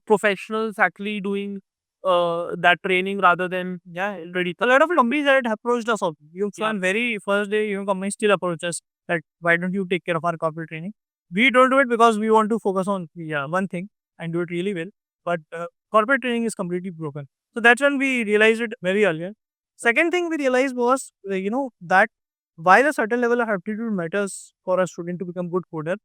professionals actually doing that training rather than ready. A lot of companies that approached us also. From very first day, companies still approach us that why don't you take care of our corporate training? We don't do it because we want to focus on one thing and do it really well. But corporate training is completely broken. So that's when we realized it very earlier. Second thing we realized was, that while a certain level of aptitude matters for a student to become good coder,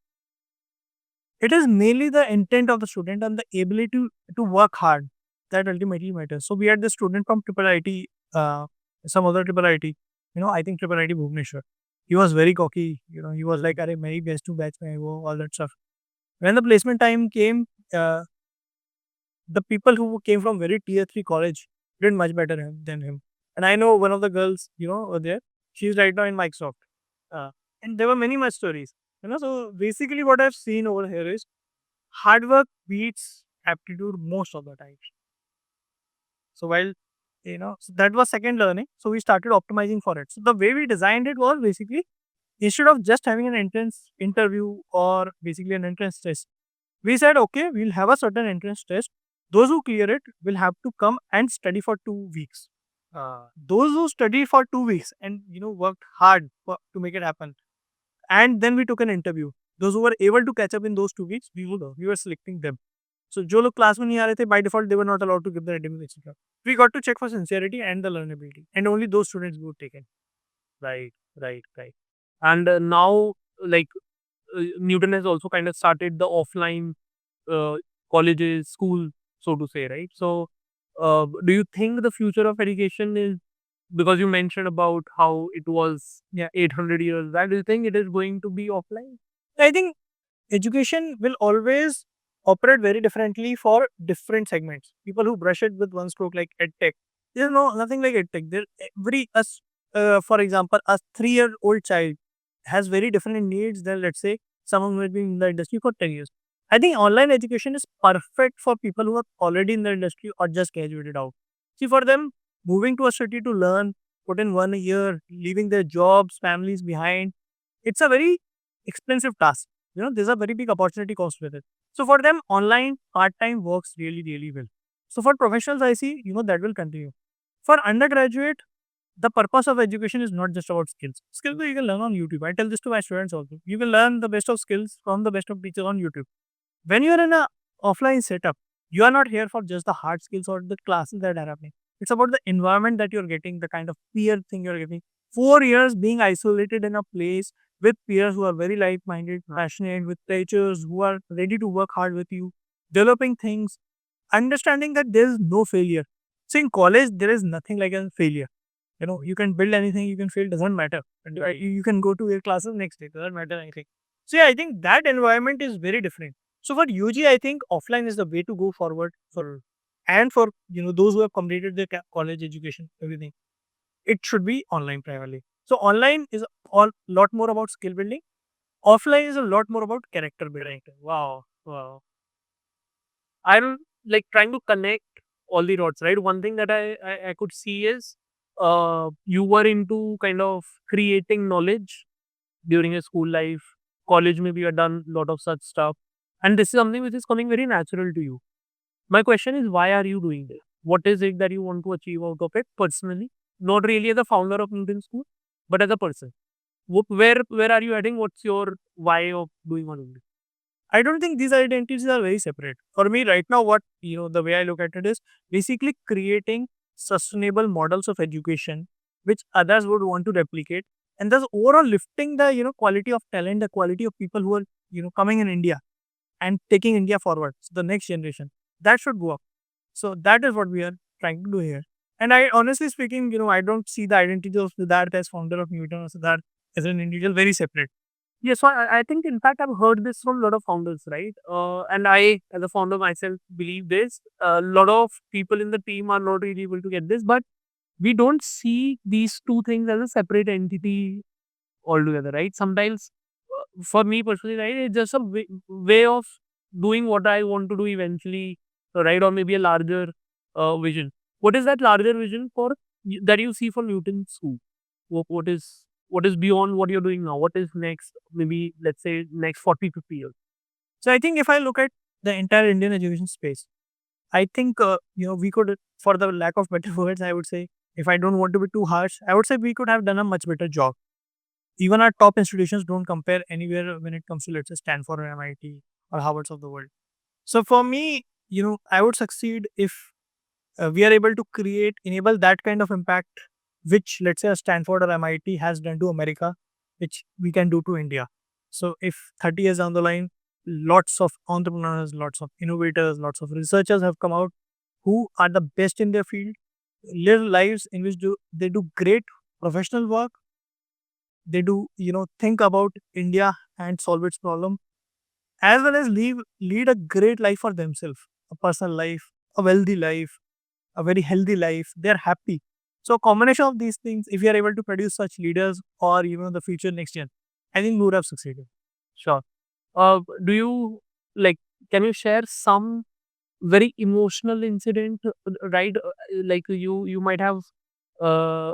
it is mainly the intent of the student and the ability to work hard that ultimately matters. So we had the student from Triple IT, some other Triple IT, I think Triple IT Bhubaneswar. He was very cocky, he was like, "Arey, meri best to batch mein hai wo," all that stuff. When the placement time came, the people who came from very tier 3 college did much better than him. And I know one of the girls, over there, she's right now in Microsoft. And there were many much stories. So basically what I've seen over here is hard work beats aptitude most of the time. So while so that was second learning. So we started optimizing for it. So the way we designed it was basically instead of just having an entrance interview or basically an entrance test, we said, okay, we'll have a certain entrance test. Those who clear it will have to come and study for 2 weeks. Those who study for 2 weeks and worked hard to make it happen, and then we took an interview. Those who were able to catch up in those 2 weeks, we were selecting them. So जो लोग class में नहीं आ रहे थे, by default they were not allowed to give the interview, etc. We got to check for sincerity and the learnability, and only those students were taken. Right, right. And now, like, Newton has also kind of started the offline uh, colleges, school, so to say, right? So, do you think the future of education is, because you mentioned about how it was 800 years back, do you think it is going to be offline? I think education will always operate very differently for different segments. People who brush it with one stroke, like edtech, there's nothing like edtech. There, for example, a 3-year-old child has very different needs than, let's say, someone who has been in the industry for 10 years. I think online education is perfect for people who are already in the industry or just graduated out. See, for them, moving to a city to learn, put in 1 year, leaving their jobs, families behind, it's a very expensive task. There's a very big opportunity cost with it. So for them, online part-time works really, really well. So for professionals, I see, that will continue. For undergraduate, the purpose of education is not just about skills. Skills you can learn on YouTube. I tell this to my students also. You will learn the best of skills from the best of teachers on YouTube. When you are in a offline setup, you are not here for just the hard skills or the classes that are happening. It's about the environment that you're getting, the kind of peer thing you're getting. 4 years being isolated in a place with peers who are very like-minded, passionate, with teachers who are ready to work hard with you, developing things, understanding that there is no failure. So in college, there is nothing like a failure. You can build anything, you can fail, doesn't matter. And you can go to your classes next day, doesn't matter anything. So yeah, I think that environment is very different. So for UG, I think offline is the way to go forward for those who have completed their college education, everything. It should be online primarily. So online is a lot more about skill building. Offline is a lot more about character building. Wow. I'm like trying to connect all the dots, right? One thing that I could see is you were into kind of creating knowledge during your school life. College, maybe you had done a lot of such stuff. And this is something which is coming very natural to you. My question is, why are you doing this? What is it that you want to achieve out of it personally? Not really as a founder of Newton School, but as a person. Where are you heading? What's your why of doing all of this? I don't think these identities are very separate. For me, right now, what the way I look at it is basically creating sustainable models of education which others would want to replicate, and thus overall lifting the quality of talent, the quality of people who are coming in India and taking India forward. So the next generation that should go up. So that is what we are trying to do here. And I honestly speaking, I don't see the identity of Siddharth as founder of Newton or Siddharth as an individual very separate. Yes, so I think in fact I've heard this from a lot of founders, right? And I, as a founder myself, believe this. A lot of people in the team are not really able to get this, but we don't see these two things as a separate entity altogether, right? Sometimes, for me personally, right, it's just a way of doing what I want to do eventually, right? Or maybe a larger vision. What is that larger vision that you see for Newton School? What is beyond what you're doing now? What is next? Maybe let's say next 40, 50 years. So I think if I look at the entire Indian education space, I think we could, for the lack of better words, I would say, if I don't want to be too harsh, I would say we could have done a much better job. Even our top institutions don't compare anywhere when it comes to, let's say, Stanford or MIT or Harvard's of the world. So for me, I would succeed if we are able to enable that kind of impact, which, let's say, a Stanford or MIT has done to America, which we can do to India. So if 30 years down the line, lots of entrepreneurs, lots of innovators, lots of researchers have come out who are the best in their field, live lives in which they do great professional work, they do think about India and solve its problem, as well as lead a great life for themselves, a personal life, a wealthy life, a very healthy life. They're happy. So combination of these things, if you are able to produce such leaders or the future next gen, I think we would have succeeded. Sure. Do you like? Can you share some very emotional incident, right? Like you might have uh,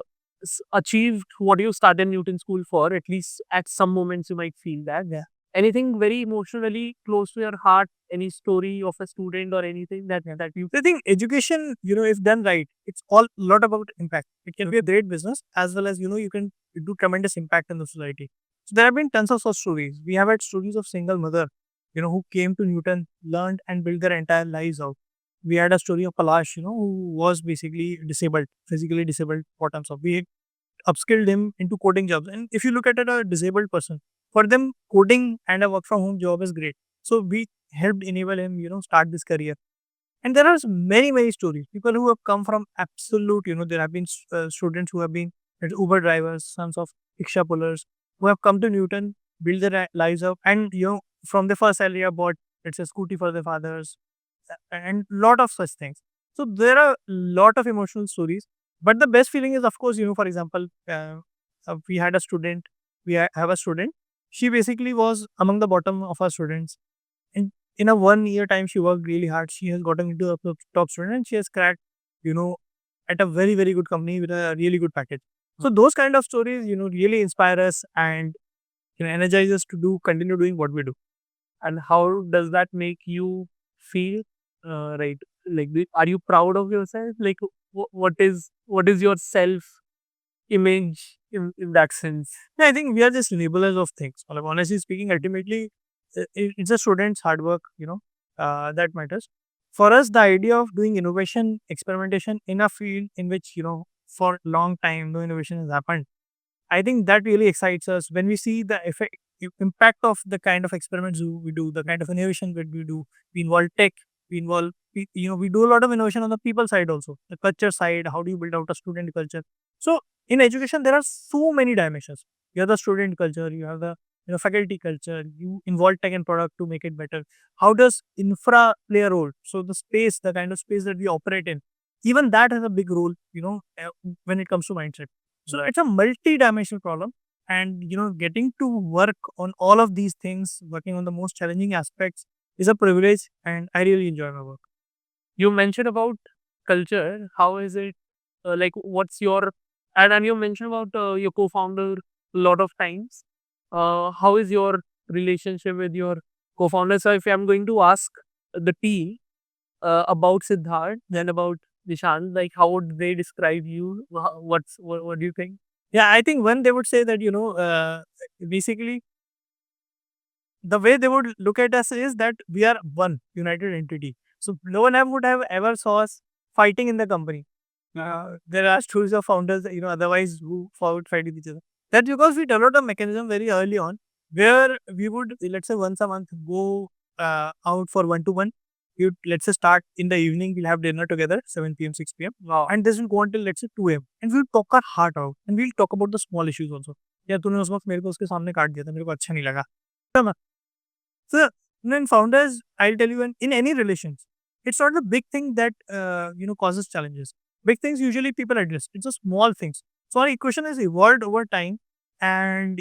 achieved what you started Newton School for. At least at some moments, you might feel that. Yeah. Anything very emotionally close to your heart? Any story of a student or anything that you? So I think education, if done right, it's all lot about impact. It can be a great business as well as you can do tremendous impact in the society. So there have been tons of such stories. We have had stories of single mother, who came to Newton, learned and built their entire lives out. We had a story of Palash, who was basically disabled, physically disabled. What terms of we upskilled him into coding jobs. And if you look at it, a disabled person, for them, coding and a work from home job is great. So we helped enable him, start this career. And there are many, many stories. People who have come from absolute, there have been students who have been Uber drivers, sons of rickshaw pullers, who have come to Newton, build their lives up, and from the first salary, have bought it's a scooty for their fathers, and lot of such things. So there are lot of emotional stories. But the best feeling is, of course, for example, we had a student, have a student. She basically was among the bottom of our students, and in a 1 year time, she worked really hard. She has gotten into a top student, and she has cracked, you know, at a very, very good company with a really good package. So those kind of stories, really inspire us and energize us to continue doing what we do. And how does that make you feel? Right, like are you proud of yourself? Like what is your self image in that sense? Yeah, I think we are just enablers of things. Like, honestly speaking, ultimately, it's a student's hard work, that matters. For us, the idea of doing innovation, experimentation in a field in which, for long time, no innovation has happened, I think that really excites us when we see the impact of the kind of experiments we do, the kind of innovation that we do. We involve tech, we involve, we do a lot of innovation on the people side also, the culture side. How do you build out a student culture? So in education, there are so many dimensions. You have the student culture, you have the faculty culture, you involve tech and product to make it better. How does infra play a role? So the space, the kind of space that we operate in, even that has a big role, when it comes to mindset. So it's a multi-dimensional problem. And getting to work on all of these things, working on the most challenging aspects is a privilege, and I really enjoy my work. You mentioned about culture. How is it? Like, what's your and you mentioned about your co-founder a lot of times. How is your relationship with your co-founder? So, if I'm going to ask the team about Siddharth, then about Nishant, like how would they describe you? What do you think? Yeah, I think when they would say that, basically the way they would look at us is that we are one united entity. So no one would have ever saw us fighting in the company. There are stories of founders, otherwise who would fight with each other. That's because we developed a mechanism very early on where we would, let's say, once a month go out for one-to-one. You'd, let's say, start in the evening, we'll have dinner together, 7 p.m., 6 p.m. Wow. And this will go until, let's say, 2 a.m. And we'll talk our heart out. And we'll talk about the small issues also. या तूने उस वक्त मेरे को उसके सामने काट दिया था, मेरे को अच्छा नहीं लगा. So, in founders, I'll tell you, in any relations, it's not the big thing that causes challenges. Big things usually people address. It's the small things. So our equation has evolved over time, and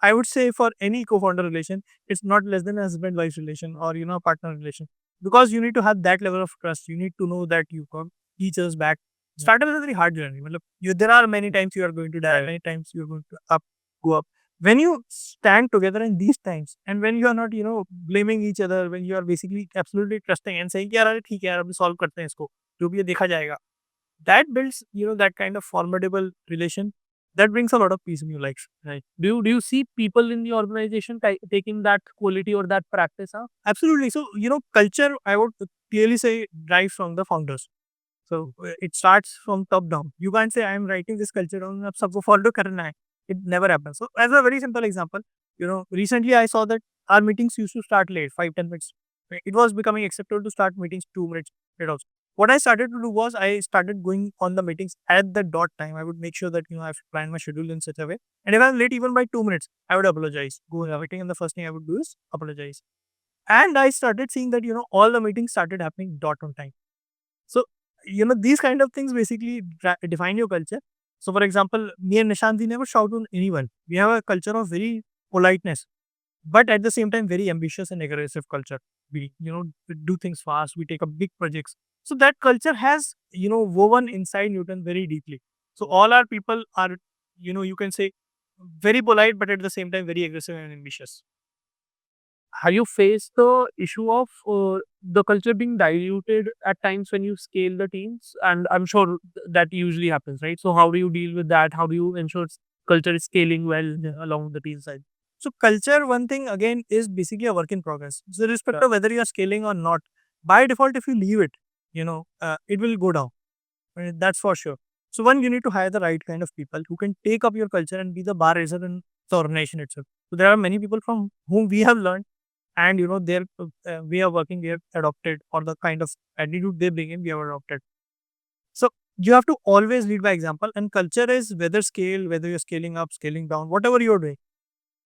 I would say for any co-founder relation, it's not less than a husband-wife relation or a partner relation, because you need to have that level of trust. You need to know that you got each other's back. Startup is a very hard journey. There are many times you are going to die, many times you are going to go up. When you stand together in these times, and when you are not blaming each other, when you are basically absolutely trusting and saying यार अरे ठीक है यार अभी solve करते हैं इसको, जो भी है देखा जाएगा, that builds that kind of formidable relation that brings a lot of peace in your life. Right. Do you see people in the organization taking that quality or that practice up? Absolutely. So culture, I would clearly say, drives from the founders. So it starts from top down. You can't say I am writing this culture down, अब सबको follow करना है. It never happens. So as a very simple example, recently I saw that our meetings used to start late, 5-10 minutes. It was becoming acceptable to start meetings 2 minutes late also. What I started to do was I started going on the meetings at the dot time. I would make sure that I've planned my schedule in such a way. And if I'm late even by 2 minutes, I would apologize. Go in a meeting, and the first thing I would do is apologize. And I started seeing that all the meetings started happening dot on time. these kind of things basically define your culture. So, for example, me and Nishanti never shout on anyone. We have a culture of very politeness, but at the same time, very ambitious and aggressive culture. We do things fast. We take up big projects. So that culture has, woven inside Newton very deeply. So all our people are, you can say very polite, but at the same time, very aggressive and ambitious. Have you faced the issue of the culture being diluted at times when you scale the teams? And I'm sure that usually happens, right? So how do you deal with that? How do you ensure culture is scaling well along the team side? So culture, one thing again, is basically a work in progress. So irrespective of whether you are scaling or not, by default, if you leave it, it will go down. That's for sure. So one, you need to hire the right kind of people who can take up your culture and be the bar raiser in the organization itself. So there are many people from whom we have learned, and their way of working we have adopted, or the kind of attitude they bring in we have adopted. So you have to always lead by example, and culture is whether you're scaling up, scaling down, whatever you're doing,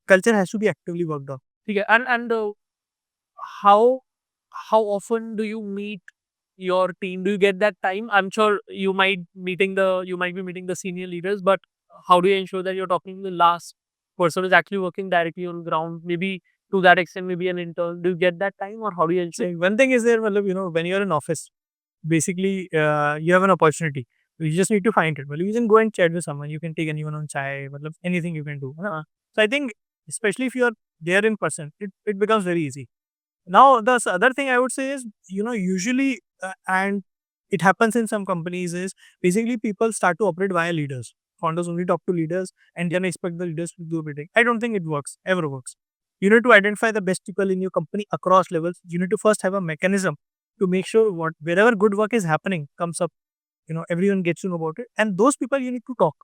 culture has to be actively worked on. Okay. And how how often do you meet your team? Do you get that time? I'm sure you might be meeting the senior leaders, but how do you ensure that you're talking to the last person who's actually working directly on ground? Maybe to that extent, maybe an intern. Do you get that time, or how do you ensure? So one thing is there, matlab, when you're in office, basically you have an opportunity. You just need to find it. Well, you can go and chat with someone. You can take anyone on chai, matlab, anything you can do. So I think, especially if you're there in person, it becomes very easy. Now, the other thing I would say is, usually, and it happens in some companies, is basically people start to operate via leaders. Founders only talk to leaders and then expect the leaders to do everything. I don't think it works, ever works. You need to identify the best people in your company across levels. You need to first have a mechanism to make sure wherever good work is happening comes up, everyone gets to know about it. And those people you need to talk.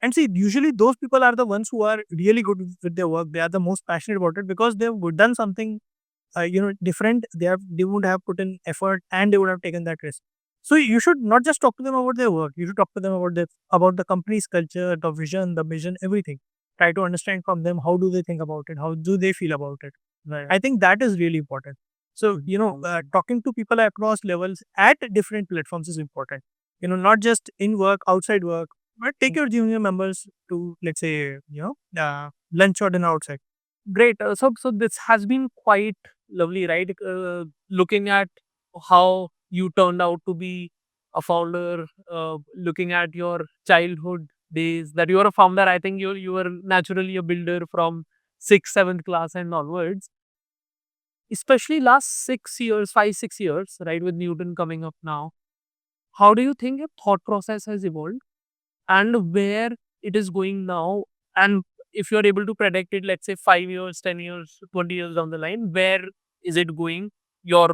And see, usually those people are the ones who are really good with their work. They are the most passionate about it because they've done something different. They would have put in effort and they would have taken that risk. So you should not just talk to them about their work. You should talk to them about the company's culture, the vision, everything. Try to understand from them, how do they think about it, how do they feel about it. Right. I think that is really important. So talking to people across levels at different platforms is important. Not just in work, outside work, but take your junior members to, let's say, lunch or dinner outside. Great. So this has been quite lovely, right? Looking at how you turned out to be a founder, looking at your childhood days, that you are a founder. I think you were naturally a builder from 6th, 7th class and onwards. Especially last 6 years, 5, 6 years, right, with Newton coming up now. How do you think your thought process has evolved and where it is going now? And if you're able to predict it, let's say 5 years, 10 years, 20 years down the line, where is it going? Your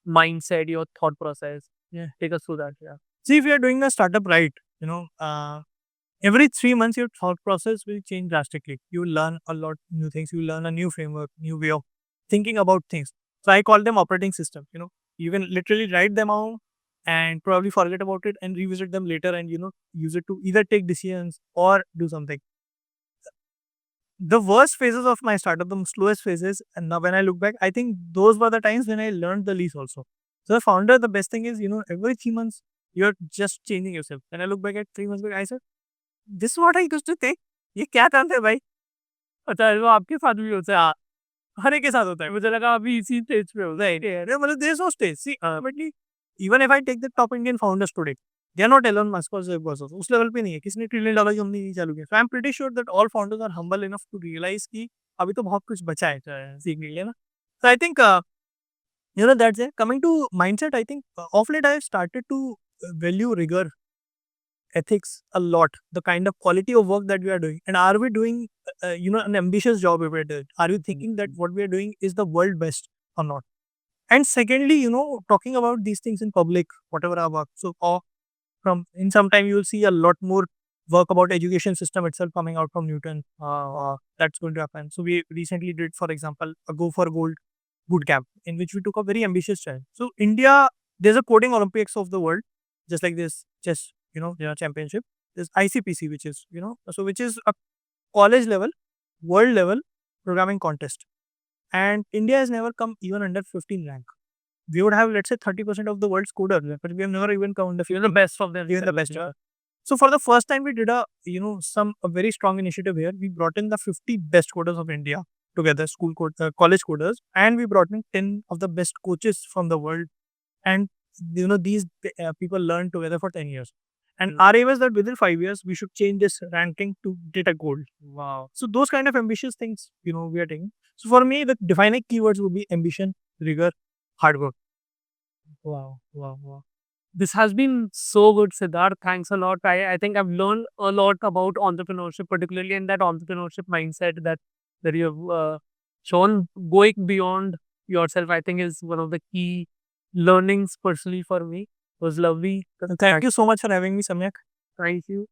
mindset, your thought process. Yeah, take us through that. Yeah. See, if you're doing a startup right, every 3 months your thought process will change drastically. You will learn a lot new things. You will learn a new framework, new way of thinking about things. So I call them operating systems. You can literally write them out and probably forget about it and revisit them later, and use it to either take decisions or do something. The worst phases of my startup, the slowest phases, and now when I look back, I think those were the times when I learned the least also. So the founder, the best thing is, every 3 months you're just changing yourself. When I look back at 3 months back, I said, this is what I used to think. ये क्या था थे भाई? अच्छा, वो आपके साथ भी होता है? हाँ, हर एक के साथ होता है. मुझे लगा अभी इसी स्टेज पे होता है. अरे मतलब there is no stage. See, ultimately, even if I take the top Indian founders today, they are not Elon Musk or Jeff Bezos. उस लेवल पे नहीं है. किसी ने $1 trillion की कंपनी नहीं चालू की. So I'm pretty sure that all founders are humble enough to realize कि अभी तो बहुत कुछ बचा है सीखने के लिए ना. So I think that's it. Coming to mindset, I think of late I have started to value rigor, ethics a lot, the kind of quality of work that we are doing, and are we doing an ambitious job if we're doing? Are we thinking that what we are doing is the world best or not? And secondly, talking about these things in public, whatever our work. So from in some time you will see a lot more work about education system itself coming out from Newton. That's going to happen. So we recently did, for example, a Go for Gold boot camp in which we took a very ambitious challenge. So India, there's a coding Olympics of the world, just like this chess, championship. There's ICPC, which is, which is a college level, world level programming contest. And India has never come even under 15 rank. we would have, let's say, 30% of the world's coders, but we have never even come in the You're the best of them. even the best. So for the first time, we did a very strong initiative here. We brought in the 50 best coders of India together, college coders, and we brought in 10 of the best coaches from the world. And these people learned together for 10 years. And our aim is that within 5 years, we should change this ranking to data gold. Wow. So those kind of ambitious things, we are taking. So for me, the defining keywords would be ambition, rigor, hard work. Wow. Wow. Wow. This has been so good, Siddharth. Thanks a lot. I think I've learned a lot about entrepreneurship, particularly in that entrepreneurship mindset that you've shown. Going beyond yourself, I think, is one of the key learnings personally for me. It was lovely. Thank you so much for having me, Samyak. Thank you.